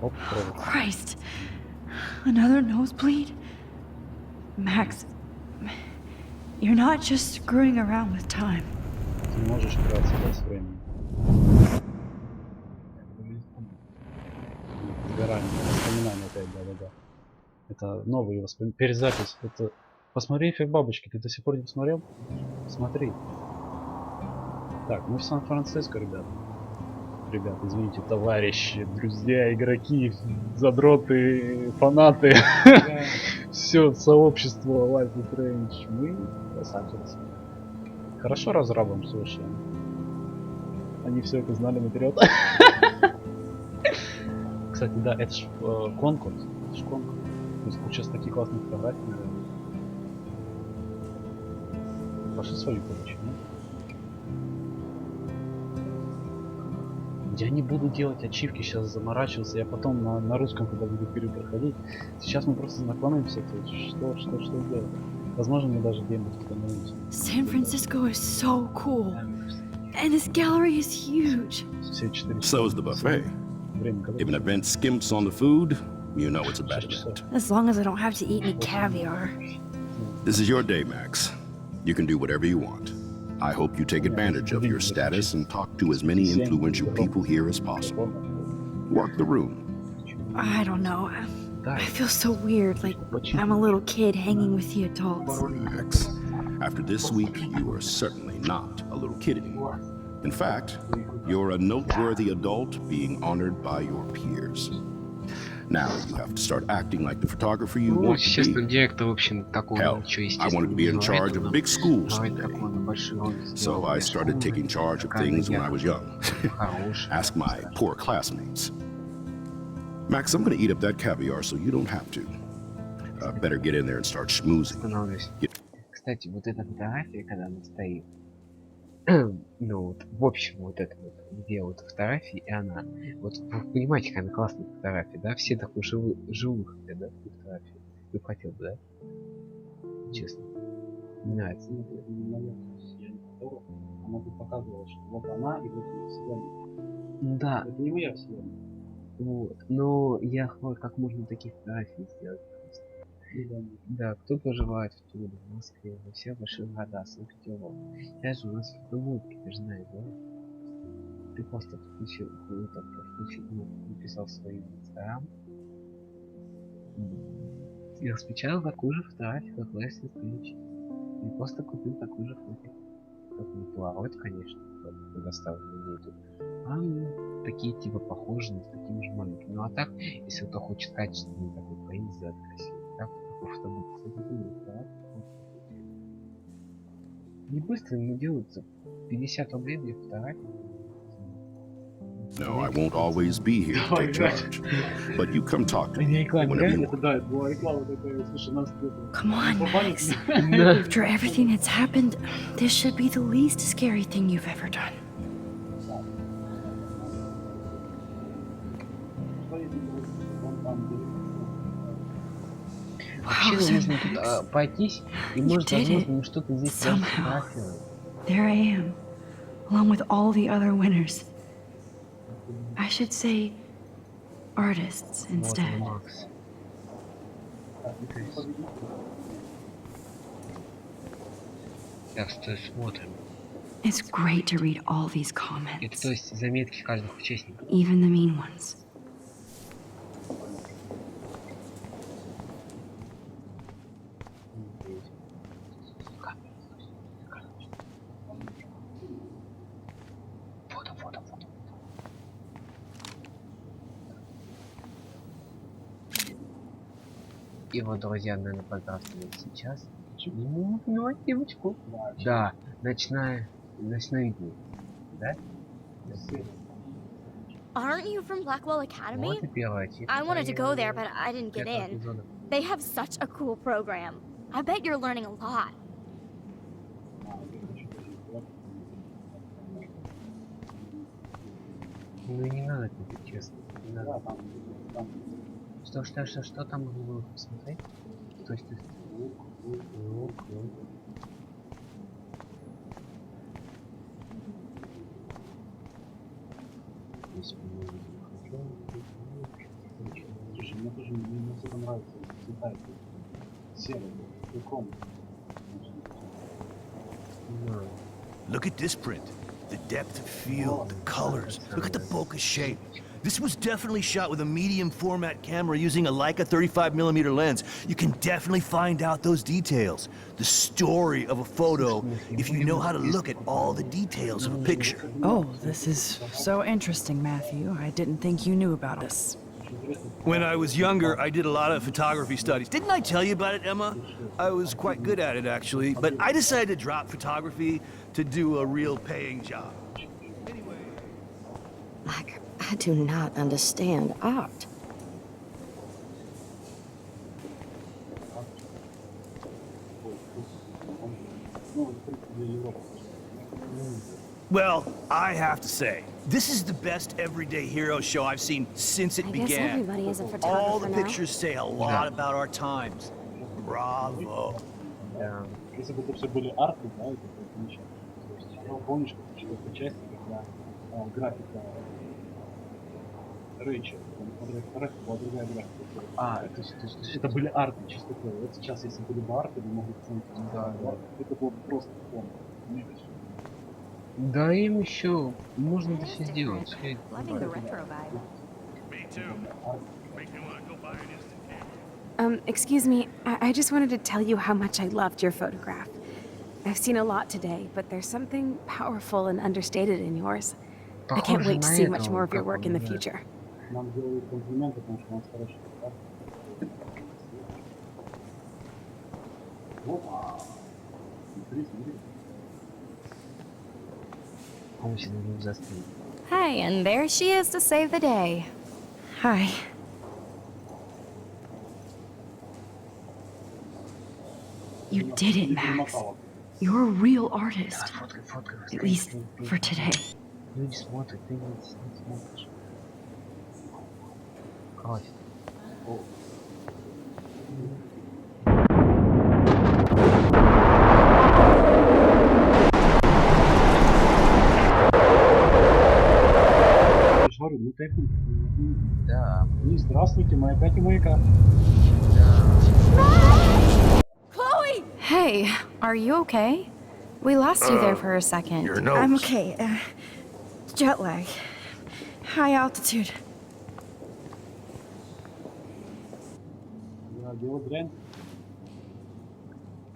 Speaker 1: Оп, кровь.
Speaker 3: Christ. Another nosebleed? Max, you're not just screwing around with time.
Speaker 1: Ты не можешь играть себя с временем. Сгорание, воспоминания опять, да-да-да. Это новые воспоминания, перезапись. Это... Посмотри эффект бабочки, ты до сих пор не посмотрел? Смотри. Так, мы в Сан-Франциско, ребята. ребят, извините, товарищи, друзья, игроки, задроты, фанаты, все сообщество Life is Strange. Мы красавцы. Хорошо разрабам, слушай. Они все это знали наперед. Кстати, да, это ж конкурс. Это ж конкурс. То есть тут сейчас такие классные фотографии. Пошли свою получить, нет? Я не буду делать ачивки, сейчас заморачиваться. Я потом на русском, когда буду перепроходить. Сейчас мы просто знакомимся. То есть что делать? Возможно, мы даже демо становимся.
Speaker 3: San Francisco is so cool. And this gallery is huge.
Speaker 1: Все 4
Speaker 7: So is the buffet. If an event skimps on the food, you know it's a bad event.
Speaker 3: As long as I don't have to eat any caviar.
Speaker 7: This is your day, Max. You can do whatever you want. I hope you take advantage of your status and talk to as many influential people here as possible. Work the room.
Speaker 3: I don't know. I feel so weird, like I'm a little kid hanging with the adults.
Speaker 7: Max, after this week, you are certainly not a little kid anymore. In fact, you're a noteworthy adult being honored by your peers. Now you have to start acting like the photographer you
Speaker 2: Ну,
Speaker 7: want to
Speaker 2: естественно,
Speaker 7: be.
Speaker 2: директор, в общем, такого
Speaker 7: Hell,
Speaker 2: ничего,
Speaker 7: I wanted to be in charge of big schools someday.
Speaker 2: someday.
Speaker 7: So I started taking charge of things when I was young. Ask my poor classmates. Max, I'm gonna eat up that caviar so you don't have to. Better get in there and start schmoozing.
Speaker 2: Останавливаюсь.
Speaker 7: Yeah.
Speaker 2: Кстати, вот эта фотография, когда она стоит, ну вот, в общем, вот это вот, где вот фотографии, и она, вот вы понимаете, какая она классная фотография, да? Все такой живых, да, фотографии. Ты бы хотел бы, да? Честно. Мне нравится.
Speaker 1: Она тут показывала, что вот она и вот вселенная.
Speaker 2: Да,
Speaker 1: Это не моя вселенная.
Speaker 2: вот. Но я хотел как можно таких фотографий сделать. Да, кто проживает в Туле, в Москве, во всех больших городах, Санкт-Петербург. Сейчас же у нас фотомодки, ты же знаешь, да? Ты просто включил, написал свой инстаграм и распечатал такую же фотографию, как Life is Strange. И просто купил такую же фотку. Как не Polarized, конечно, предоставлен мне тут. А ну, такие типа похожие, с такими же маленькими. Ну а так, если кто хочет качественный такой принт сделать красивый, так, не быстро ему делается 50 рублей для фотографии.
Speaker 7: No, I won't always be here to take charge. But you come talk to me whenever you want.
Speaker 1: Да, это была реклама такая, слушай, нас
Speaker 3: Come on, Max. After everything that's happened, this should be the least scary thing you've ever done.
Speaker 2: Вообще
Speaker 3: Wowza,
Speaker 2: нужно
Speaker 3: Max.
Speaker 2: тут пройтись, и
Speaker 3: You
Speaker 2: может,
Speaker 3: did
Speaker 2: возможно,
Speaker 3: it.
Speaker 2: мы что-то здесь
Speaker 3: Somehow.
Speaker 2: сфотографируем.
Speaker 3: There I am, along with all the other winners. I should say artists
Speaker 2: Вот
Speaker 3: instead.
Speaker 2: Макс. Так, что смотрим.
Speaker 3: It's great to read all these
Speaker 2: Это
Speaker 3: comments,
Speaker 2: то есть заметки каждых участников.
Speaker 3: even the mean ones.
Speaker 2: Фото. И вот, друзья, наверное, подготовим сейчас. Ну, девочку. Да, ночное видео. Да?
Speaker 5: Aren't you from Blackwell Academy?
Speaker 2: Вот и первая тема.
Speaker 5: I wanted to go there, but I didn't get
Speaker 2: Первого
Speaker 5: in.
Speaker 2: эпизода.
Speaker 5: They have such a cool program. I bet you're learning a lot.
Speaker 2: Ну не надо, это честно. Не надо. Что там было посмотреть? То есть лук.
Speaker 1: Слушай, мне тоже не особо нравится цвета серый, целиком.
Speaker 8: Look at this print. The depth of field, the colors. Look at the bokeh shape. This was definitely shot with a medium format camera using a Leica 35mm lens. You can definitely find out those details. The story of a photo if you know how to look at all the details of a picture.
Speaker 3: Oh, this is so interesting, Matthew. I didn't think you knew about this.
Speaker 8: When I was younger, I did a lot of photography studies. Didn't I tell you about it, Emma? I was quite good at it, actually, but I decided to drop photography to do a real paying job.
Speaker 9: Like, I do not understand art.
Speaker 8: Well, I have to say, this is the best everyday hero show I've seen since it
Speaker 9: I guess
Speaker 8: began.
Speaker 9: everybody is a photographer
Speaker 8: All the
Speaker 9: now.
Speaker 8: pictures say a lot about our times. Bravo.
Speaker 2: Да.
Speaker 1: Если бы это все были арты, да, это было замечательно. То есть, ну, помнишь, как в четвертой части, когда графика Рэйчел, графика была другая графика. То есть это были арты чистотой. Вот сейчас, если были бы арты, вы могли оценить, это было бы просто полно.
Speaker 2: Да, им еще можно это все сделать.
Speaker 5: Loving the retro vibe.
Speaker 6: Me too. Make me want to go buy an instant camera.
Speaker 10: Excuse me, I just wanted to tell you how much I loved your photograph. I've seen a lot today, but there's something powerful and understated in yours. I can't wait to see much more of your work in the future.
Speaker 1: Нам делают комплименты, потому что у нас хороший фотограф. Опа! Смотри.
Speaker 2: Он всегда не застрял.
Speaker 5: Hi, and there she is to save the day.
Speaker 10: Hi. You did it, Max. You're a real artist.
Speaker 2: Фоткай.
Speaker 10: At least for today.
Speaker 2: Люди смотрят, ты не смотришь. Ой.
Speaker 1: Говорю, ну кайфуй.
Speaker 2: Да.
Speaker 1: Ну, здравствуйте, моя Катя Маяка.
Speaker 5: Chloe!
Speaker 10: Hey, are you okay? We lost you there for a second.
Speaker 8: Your nose.
Speaker 10: I'm okay. Jet lag. High altitude.
Speaker 1: Я делал дрянь.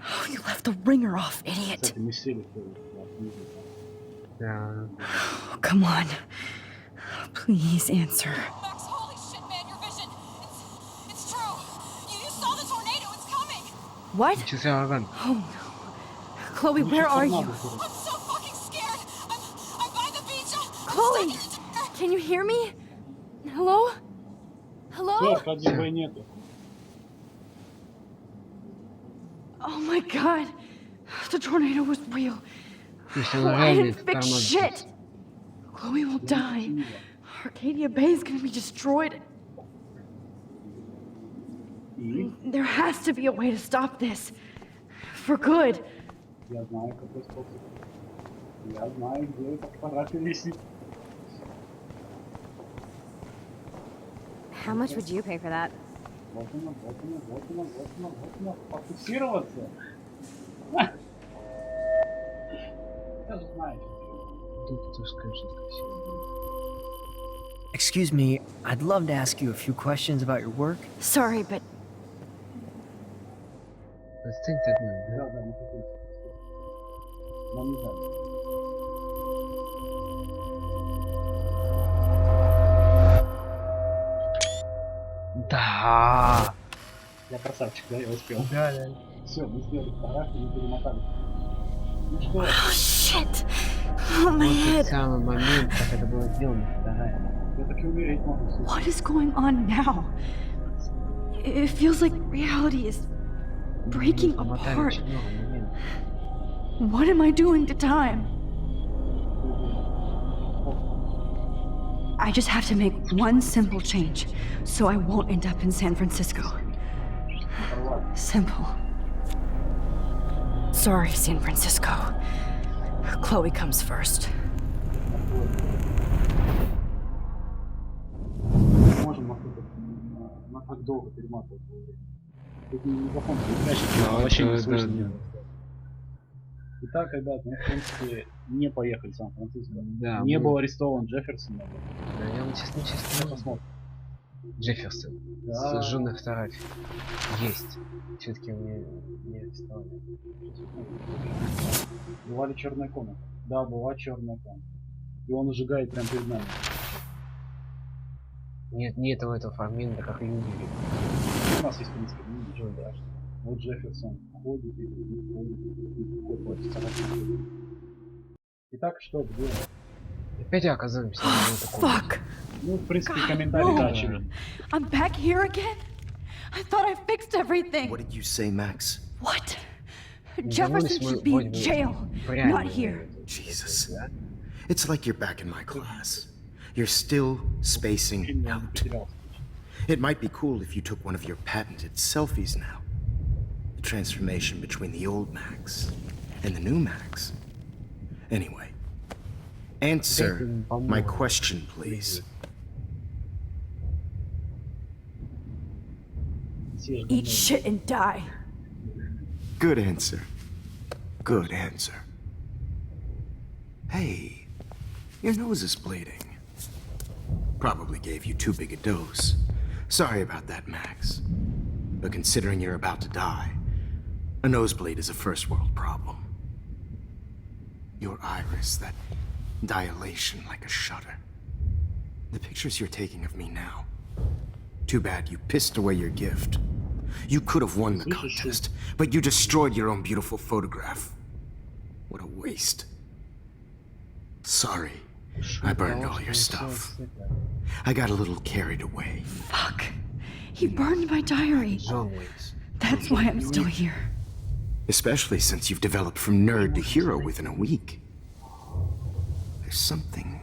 Speaker 3: Oh, you left the ringer off, idiot.
Speaker 1: Кстати, мы сели в
Speaker 2: Да.
Speaker 3: Oh, come on. Please answer.
Speaker 11: Max, holy shit, man, your vision. It's true. You saw the tornado. It's coming.
Speaker 3: What?
Speaker 2: Сейчас ураган.
Speaker 3: Oh no. Chloe, where are you?
Speaker 11: I'm so fucking scared. I'm by the beach.
Speaker 3: Chloe! Can you hear me? Hello? Hello?
Speaker 1: Все, КГБ нету.
Speaker 3: Oh my god. The tornado was real.
Speaker 2: То есть
Speaker 3: Oh,
Speaker 2: она
Speaker 3: I
Speaker 2: реально
Speaker 3: didn't fix
Speaker 2: тормозит.
Speaker 3: shit. Chloe will die. Arcadia Bay is gonna be destroyed.
Speaker 1: И
Speaker 3: There has to be a way to stop this. For good.
Speaker 1: я знаю, какой способ. Я знаю, где этот аппарат висит.
Speaker 5: How much would you pay for that?
Speaker 1: Вот она. Фокусироваться. Ты же знаешь.
Speaker 2: Тут ты скажешь, что красиво.
Speaker 12: Excuse me, I'd love to ask you a few questions about your work.
Speaker 3: Sorry, but
Speaker 2: Отстань ты от меня, да?
Speaker 1: Да, мы хотим. Нам не надо.
Speaker 2: Да.
Speaker 1: Я красавчик, да, я успел.
Speaker 2: Да.
Speaker 1: Все, мы сделали фотографию, мы перемотали. Ну что?
Speaker 3: oh shit. Oh my
Speaker 2: Вот тот
Speaker 3: head.
Speaker 2: самый момент, как это было сделано, фотография.
Speaker 1: Я так и умереть могу.
Speaker 3: What is going on now? It feels like reality is breaking
Speaker 2: Помотали
Speaker 3: apart.
Speaker 2: очень много моментов.
Speaker 3: What am I doing to time? I just have to make one simple change, so I won't end up in San Francisco. Simple. Sorry, San Francisco. Chloe comes first.
Speaker 1: Мы можем на так долго перематывать. Тут не запомнил, вообще не слышно. Итак, ребята, мы в принципе не поехали в Сан-Франциско.
Speaker 2: Да,
Speaker 1: не
Speaker 2: мы-
Speaker 1: был арестован Джефферсон.
Speaker 2: Да, я Ладно, честно, посмотрим. Джефферсон.
Speaker 1: Да.
Speaker 2: Сожженная фотография. Есть. Все-таки мне не вставали.
Speaker 1: Бывали черная комната. Да, была черная комната. И он сжигает прям перед нами.
Speaker 2: Нет, не этого фрагмента, как и не видели.
Speaker 1: У нас есть, в принципе, ничего страшного. Вот Джефферсон ходит и ходит. Итак, что, где?
Speaker 2: Опять оказываемся на таком.
Speaker 3: Fuck!
Speaker 1: Ну, в принципе,
Speaker 3: God,
Speaker 1: комментарий
Speaker 3: no.
Speaker 1: очевиден.
Speaker 3: I'm back here again? I thought I fixed everything.
Speaker 4: What did you say, Max?
Speaker 3: What? Jefferson should be in jail, not here.
Speaker 4: Jesus. It's like you're back in my class. You're still spacing out. It might be cool if you took one of your patented selfies now. The transformation between the old Max and the new Max. Anyway, answer my question, please.
Speaker 3: Eat shit and die.
Speaker 4: Good answer. Good answer. Hey, your nose is bleeding. Probably gave you too big a dose. Sorry about that, Max. But considering you're about to die, a nosebleed is a first world problem. Your iris, that dilation like a shutter. The pictures you're taking of me now. Too bad you pissed away your gift. You could have won the contest, but you destroyed your own beautiful photograph. What a waste. Sorry, I burned all your stuff. I got a little carried away.
Speaker 3: Fuck. He burned my diary. That's why I'm still here.
Speaker 4: Especially since you've developed from nerd to hero within a week. There's something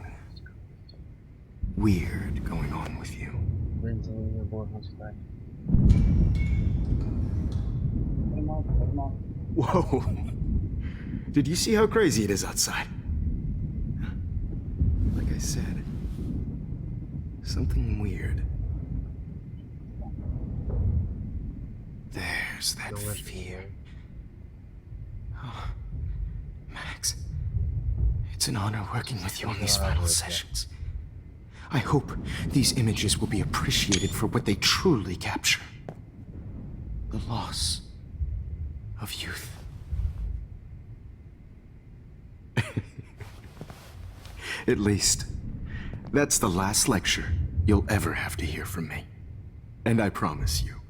Speaker 4: weird going on with you. Whoa! Did you see how crazy it is outside? Like I said, something weird. There's that fear. Oh, Max, it's an honor working with you on these final sessions. I hope these images will be appreciated for what they truly capture. The loss of youth. At least, that's the last lecture you'll ever have to hear from me. And I promise you,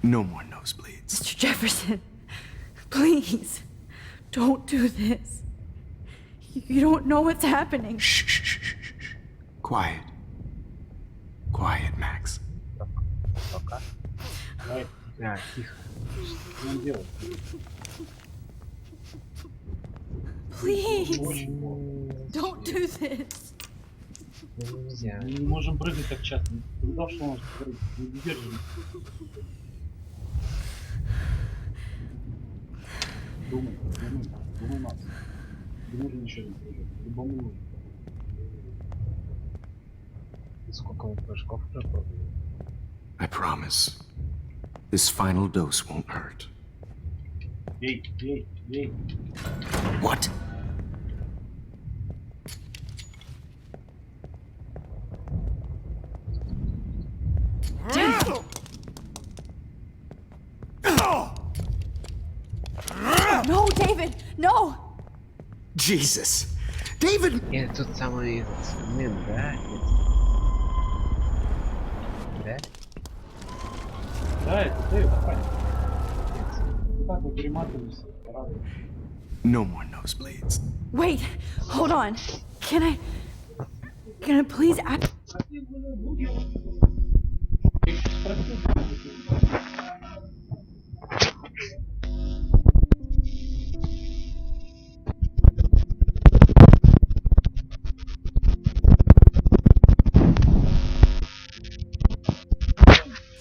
Speaker 4: no more nosebleeds.
Speaker 3: Mr. Jefferson, please, don't do this. You don't know what's happening.
Speaker 4: Shh, shh, shh, shh, shh. Quiet. Quiet, Max.
Speaker 2: Да, тихо.
Speaker 1: Что он делает?
Speaker 3: Please, don't do this.
Speaker 2: Нельзя.
Speaker 1: Мы не можем прыгать так часто. Не знал, что он может прыгать. Не держим. Думай, Макс. Не нужно ничего не прыгать. Любому нужно.
Speaker 2: Сколько он прыжков уже пробовал?
Speaker 4: I promise, this final dose won't hurt.
Speaker 1: Ей.
Speaker 4: What?
Speaker 3: No, David, no!
Speaker 4: Jesus! David!
Speaker 2: Это тот самый мем, да? Да?
Speaker 1: Да, это ты, это понятно. Так вы перематываемся. Радует.
Speaker 4: No more nosebleeds.
Speaker 3: Wait, hold on. Can I please act?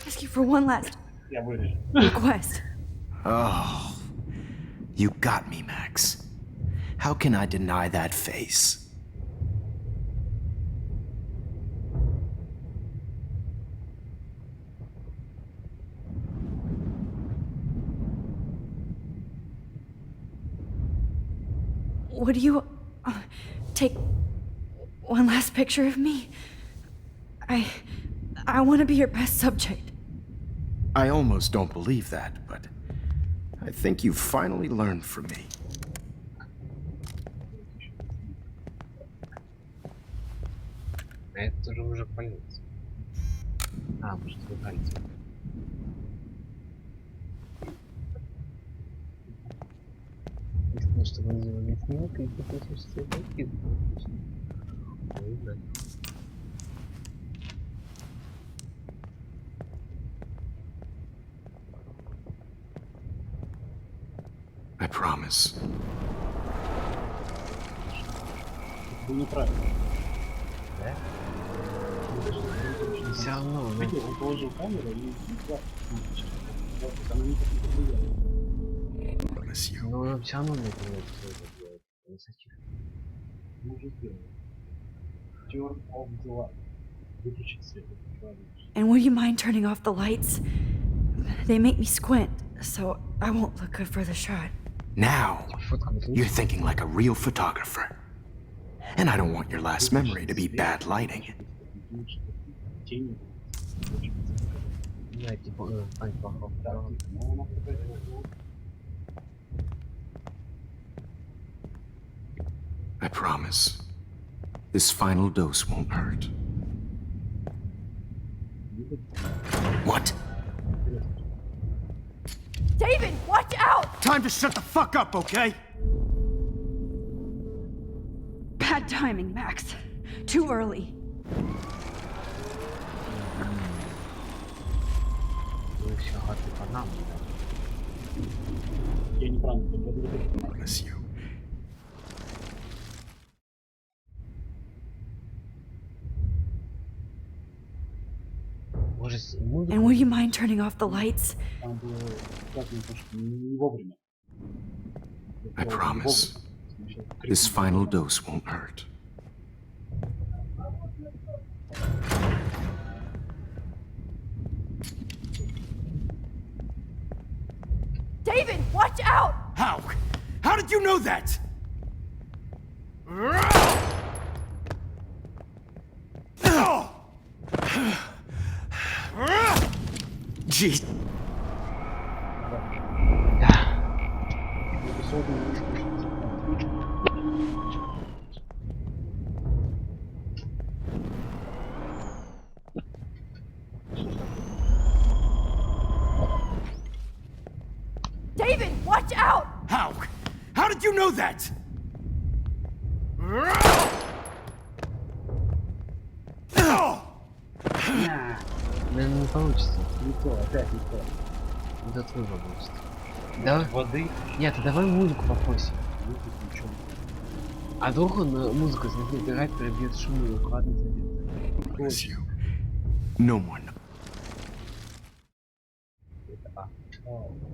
Speaker 3: Ask you for one last
Speaker 1: Я вырежу.
Speaker 3: request.
Speaker 4: Oh, you got me, Max. How can I deny that face?
Speaker 3: Would you take one last picture of me? I want to be your best subject.
Speaker 4: I almost don't believe that, but I think you finally learned from me.
Speaker 2: А это тоже уже полез. А, может вы пальцы. Если чтобы не объяснил, как ты хочешь себе пойти. Ой, да.
Speaker 4: I promise.
Speaker 1: Это неправильно.
Speaker 2: Да? Все равно, ну...
Speaker 1: Видел, он положил камеру и она никак не повлияла.
Speaker 4: Promise you.
Speaker 2: Но он все равно не понимает, что это делает. Высочих.
Speaker 1: Мы уже сделали. Turn off the light. Выключить свет.
Speaker 3: And would you mind turning off the lights? They make me squint, so I won't look good for the shot.
Speaker 4: Now,
Speaker 2: Фотка будет
Speaker 4: you're
Speaker 2: лучше.
Speaker 4: thinking like a real photographer. And I don't want your last memory to be bad lighting.
Speaker 1: Тени.
Speaker 2: Да, типа, память плохого.
Speaker 4: I promise. This final dose won't hurt. What?
Speaker 3: David, watch out!
Speaker 4: Time to shut the fuck up, okay?
Speaker 3: Bad timing, Max. Too early.
Speaker 2: Ну все, а ты по нам, да?
Speaker 1: Я неправильно подготовил.
Speaker 4: Promise you.
Speaker 2: Может, музыку?
Speaker 3: And would you mind turning off the lights?
Speaker 1: Там было сказано, что не вовремя.
Speaker 4: I promise. This final dose won't hurt.
Speaker 3: David, watch out!
Speaker 4: How? How did you know that? Gee.
Speaker 3: David, watch out!
Speaker 4: How? How did you know that?
Speaker 2: Наверное, не получится.
Speaker 1: Не то, опять не то.
Speaker 2: Это твой вопрос. Давай.
Speaker 1: Воды.
Speaker 2: Нет, давай музыку попросим.
Speaker 1: Ничего.
Speaker 2: А вдруг он музыку смотрит, играть, перебьет шум и укладно зайдет.
Speaker 4: Promise you. No more.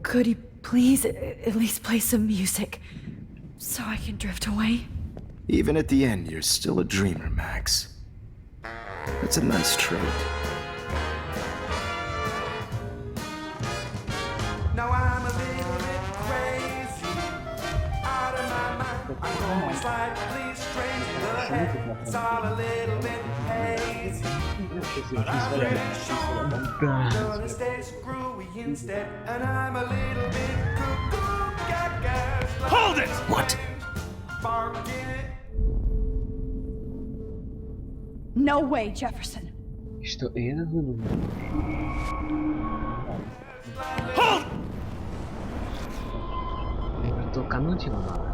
Speaker 3: Could you please at least play some music so I can drift away?
Speaker 4: Even at the end, you're still a dreamer, Max. That's a nice trait.
Speaker 13: Now I'm a little bit crazy, out of my mind. I'm going slightly strange in the head. It's all a little bit hazy, but I'm pretty sure I'm gonna stay screwy instead. And I'm a little bit cuckoo, gaga.
Speaker 4: Hold it! What?
Speaker 13: Barking it.
Speaker 3: No way, Jefferson.
Speaker 2: И что, и это выдумал?
Speaker 4: Hold!
Speaker 2: Наверное, толкануть его надо.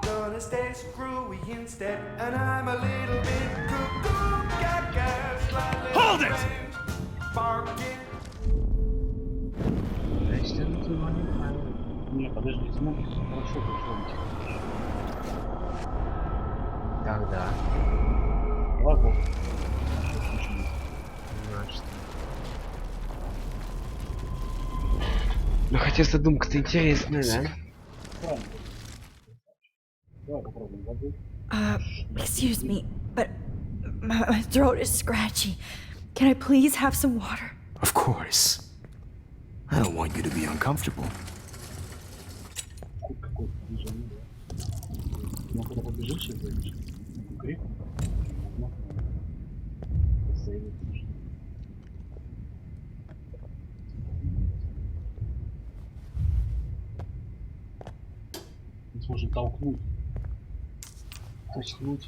Speaker 13: Gonna stay screwy instead, and I'm a little bit cuckoo, gaga.
Speaker 4: Hold it!
Speaker 13: Barking.
Speaker 2: Значит, это твой неправильно.
Speaker 1: Не, подожди, смотри, хорошо пришло.
Speaker 2: Тогда.
Speaker 1: Ладно.
Speaker 2: Ну, что? Ну, хотя задумка-то интересная, да?
Speaker 1: Правильно. Давай попробуем воды.
Speaker 3: Excuse me, but my throat is scratchy. Can I please have some water?
Speaker 4: Of course. I don't want you to be uncomfortable.
Speaker 1: Какое-то движение, да. Ну, когда побежишь, сейчас зайдешь. Крик. Мы сможем толкнуть. Точно.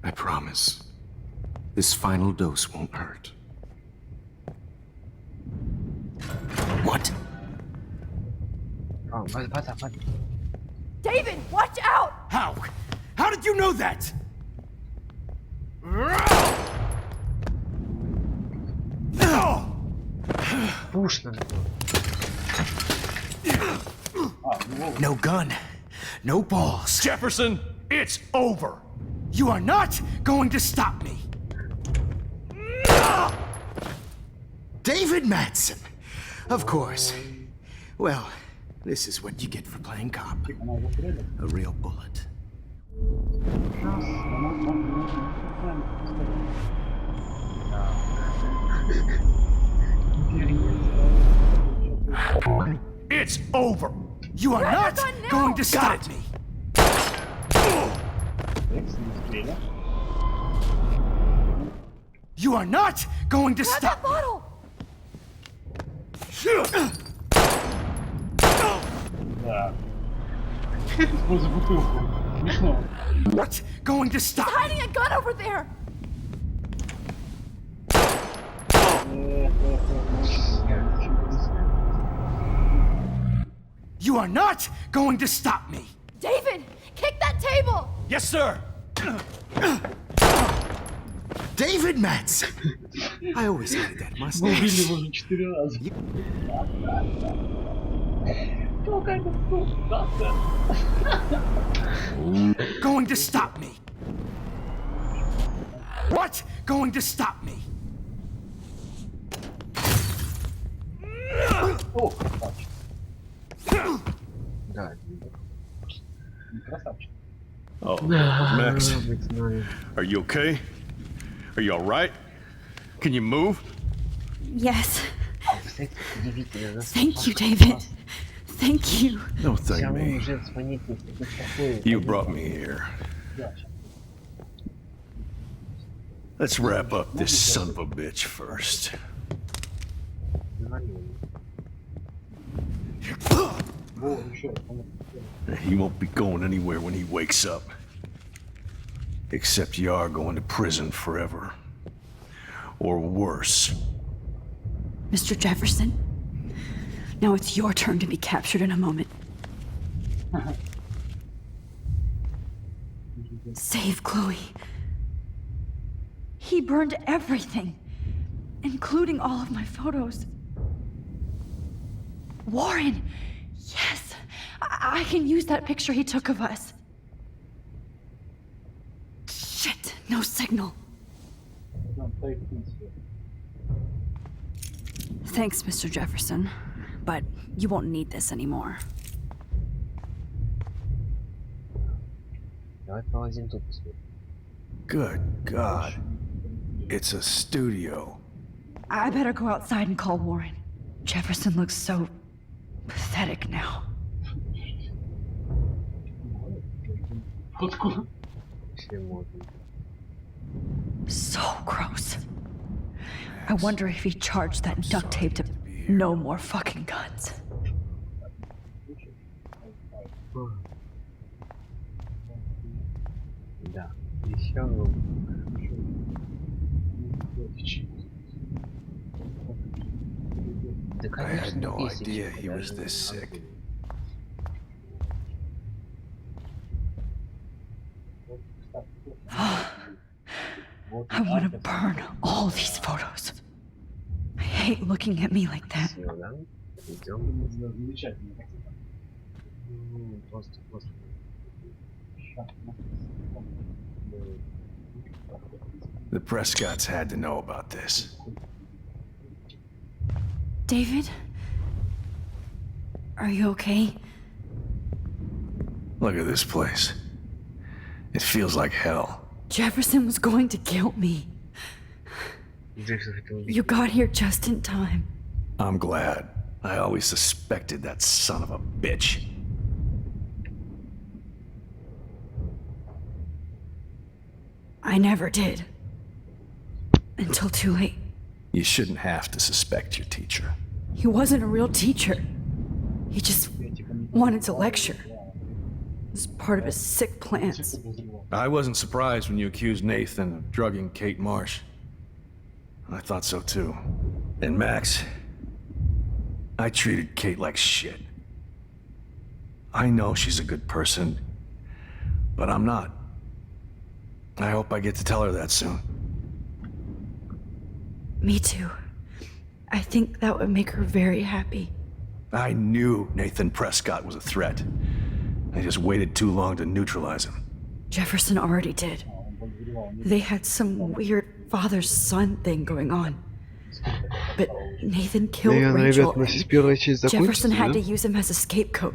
Speaker 4: I promise. This final dose won't hurt. What?
Speaker 2: А, вода.
Speaker 3: David, watch out!
Speaker 4: How? How did you know that?
Speaker 2: Пуш надо.
Speaker 4: No gun. No balls.
Speaker 8: Jefferson, it's over.
Speaker 4: You are not going to stop me. David Madsen. Of course. Well, this is what you get for playing cop. A real bullet.
Speaker 8: It's over.
Speaker 4: You are not going to stop me. You are not going to
Speaker 3: Grab
Speaker 4: stop
Speaker 3: that bottle!
Speaker 1: Да. Используй бутылку. Смешно.
Speaker 4: What? Going to stop?
Speaker 3: Hiding a gun over there!
Speaker 4: You are not going to stop me.
Speaker 3: David, kick that table!
Speaker 8: Yes, sir.
Speaker 4: David Madsen. I always hated that
Speaker 1: Мы убили
Speaker 4: mustache.
Speaker 1: его уже 4 раза. Какая-то ситуация.
Speaker 4: Going to stop me. What? Going to stop me.
Speaker 1: О, красавчик.
Speaker 2: Да.
Speaker 1: Красавчик.
Speaker 8: Oh, Max,
Speaker 2: Быть нами.
Speaker 8: are you okay? Are you all right? Can you move?
Speaker 3: Yes.
Speaker 2: Кстати, удивительно.
Speaker 3: Thank you, David. Thank you.
Speaker 8: No,
Speaker 2: Все
Speaker 8: thank
Speaker 2: равно
Speaker 8: me.
Speaker 2: уже звонит, не беспокоит.
Speaker 8: You brought me here. Let's wrap up this son of a bitch first.
Speaker 1: Во, еще раз.
Speaker 8: He won't be going anywhere when he wakes up. Except you are going to prison forever. Or worse.
Speaker 3: Mr. Jefferson, now it's your turn to be captured in a moment. Save Chloe. He burned everything, including all of my photos. Warren! Yes! I can use that picture he took of us. Shit! No signal. Thanks, Mr. Jefferson, but you won't need this anymore.
Speaker 2: Давай полазим тут посмотрим.
Speaker 8: Good God. It's a studio.
Speaker 3: I better go outside and call Warren. Jefferson looks so pathetic now.
Speaker 1: Откуда?
Speaker 2: Если можно.
Speaker 3: So gross. I wonder if he charged that duct tape to no more fucking guns.
Speaker 2: Да. Еще да,
Speaker 8: I
Speaker 2: конечно,
Speaker 8: had no
Speaker 2: тысячи,
Speaker 8: idea he was
Speaker 2: даже
Speaker 8: this sick.
Speaker 3: I want to burn all these photos. I hate looking at me like that.
Speaker 2: всё, да? Идем.
Speaker 1: Замечательно.
Speaker 2: Просто.
Speaker 8: The Prescotts had to know about this.
Speaker 3: David? Are you okay?
Speaker 8: Look at this place. It feels like hell.
Speaker 3: Jefferson was going to kill me.
Speaker 2: Джексон хотел убить.
Speaker 3: You got here just in time.
Speaker 8: I'm glad. I always suspected that son of a bitch.
Speaker 3: I never did. Until too late.
Speaker 8: You shouldn't have to suspect your teacher.
Speaker 3: He wasn't a real teacher. He just wanted to lecture. It was part of his sick plans.
Speaker 8: I wasn't surprised when you accused Nathan of drugging Kate Marsh. I thought so too. And Max, I treated Kate like shit. I know she's a good person, but I'm not. I hope I get to tell her that soon.
Speaker 3: Me too. I think that would make her very happy.
Speaker 8: I knew Nathan Prescott was a threat. I just waited too long to neutralize him.
Speaker 3: Jefferson already did. They had some weird father-son thing going on. But Nathan killed Rachel, and Jefferson had to use him as a scapegoat.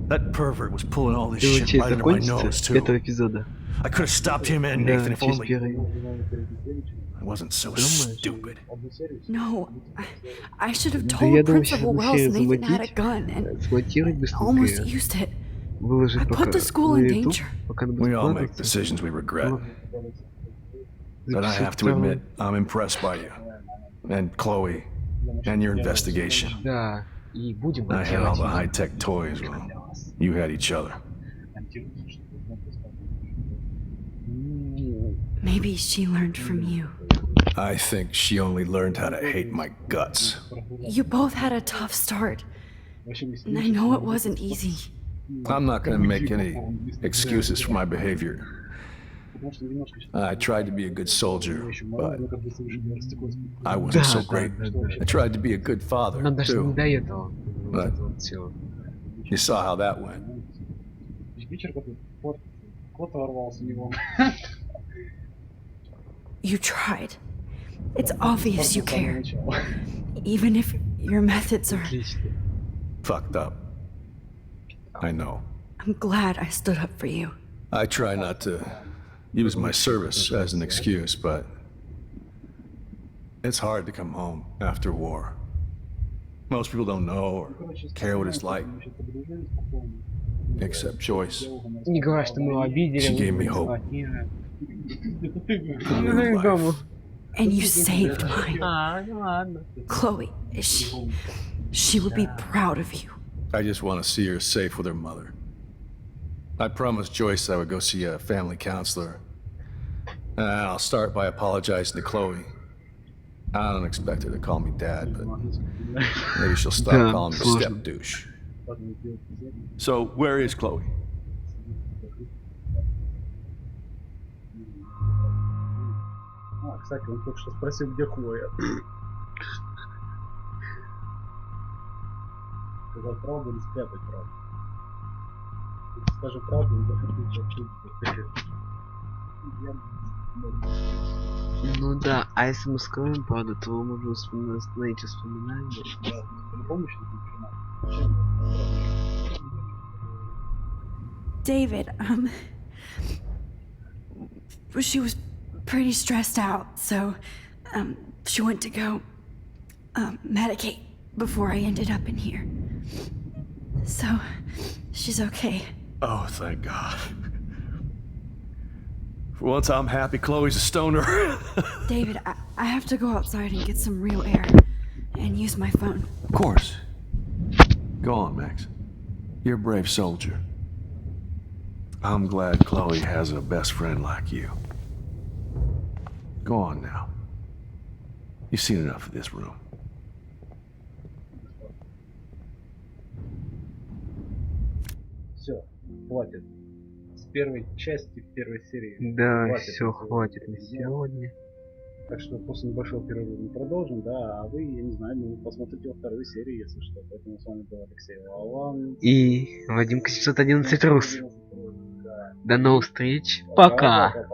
Speaker 8: That pervert was pulling all this shit right under my nose too. I could have stopped him and Nathan if only I wasn't so stupid.
Speaker 3: No, I should have told Principal Wells Nathan had a gun and almost used it. I put the school in danger.
Speaker 8: We all make decisions we regret. But I have to admit, I'm impressed by you. And Chloe. And your investigation. I had all the high-tech toys, well, you had each other.
Speaker 3: Maybe she learned from you.
Speaker 8: I think she only learned how to hate my guts.
Speaker 3: You both had a tough start. And I know it wasn't easy.
Speaker 8: I'm not gonna make any excuses for my behavior. I tried to be a good soldier, but I wasn't so great. I tried to be a good father, too. But you saw how that went.
Speaker 3: You tried. It's obvious you care. Even if your methods are
Speaker 8: fucked up. I know.
Speaker 3: I'm glad I stood up for you.
Speaker 8: I try not to use my service as an excuse, but it's hard to come home after war. Most people don't know or care what it's like. Except Joyce. She gave me hope.
Speaker 3: And you saved mine. Chloe, she would be proud of you.
Speaker 8: I just want to see her safe with her mother. I promised Joyce I would go see a family counselor. And I'll start by apologizing to Chloe. I don't expect her to call me dad, but maybe she'll stop calling me step douche. So, where is Chloe?
Speaker 1: Кстати, он только что спросил, где Хлоя. Сказать правду или спрятать правду? Если скажем правду, он захотел
Speaker 2: Ну да, а если мы скроем правду, то мы можем остановить воспоминания.
Speaker 1: Да, по-любому сейчас
Speaker 3: David, she was pretty stressed out, so she went to go medicate before I ended up in here. So she's okay.
Speaker 8: Oh, thank God. For once I'm happy Chloe's a stoner.
Speaker 3: David, I have to go outside and get some real air and use my phone.
Speaker 8: Of course. Go on, Max. You're a brave soldier. I'm glad Chloe has a best friend like you. Go on now. You've seen enough of this room.
Speaker 1: Все, хватит. С первой части, первой серии.
Speaker 2: Да, все, хватит на сегодня.
Speaker 1: Так что после небольшого перерыва мы продолжим, да, а вы, я не знаю, ну, посмотрите во второй серии, если что. Поэтому с вами был Алексей LaaLaN
Speaker 2: и Vadimka711rus. До новых встреч. Пока.
Speaker 1: Пока.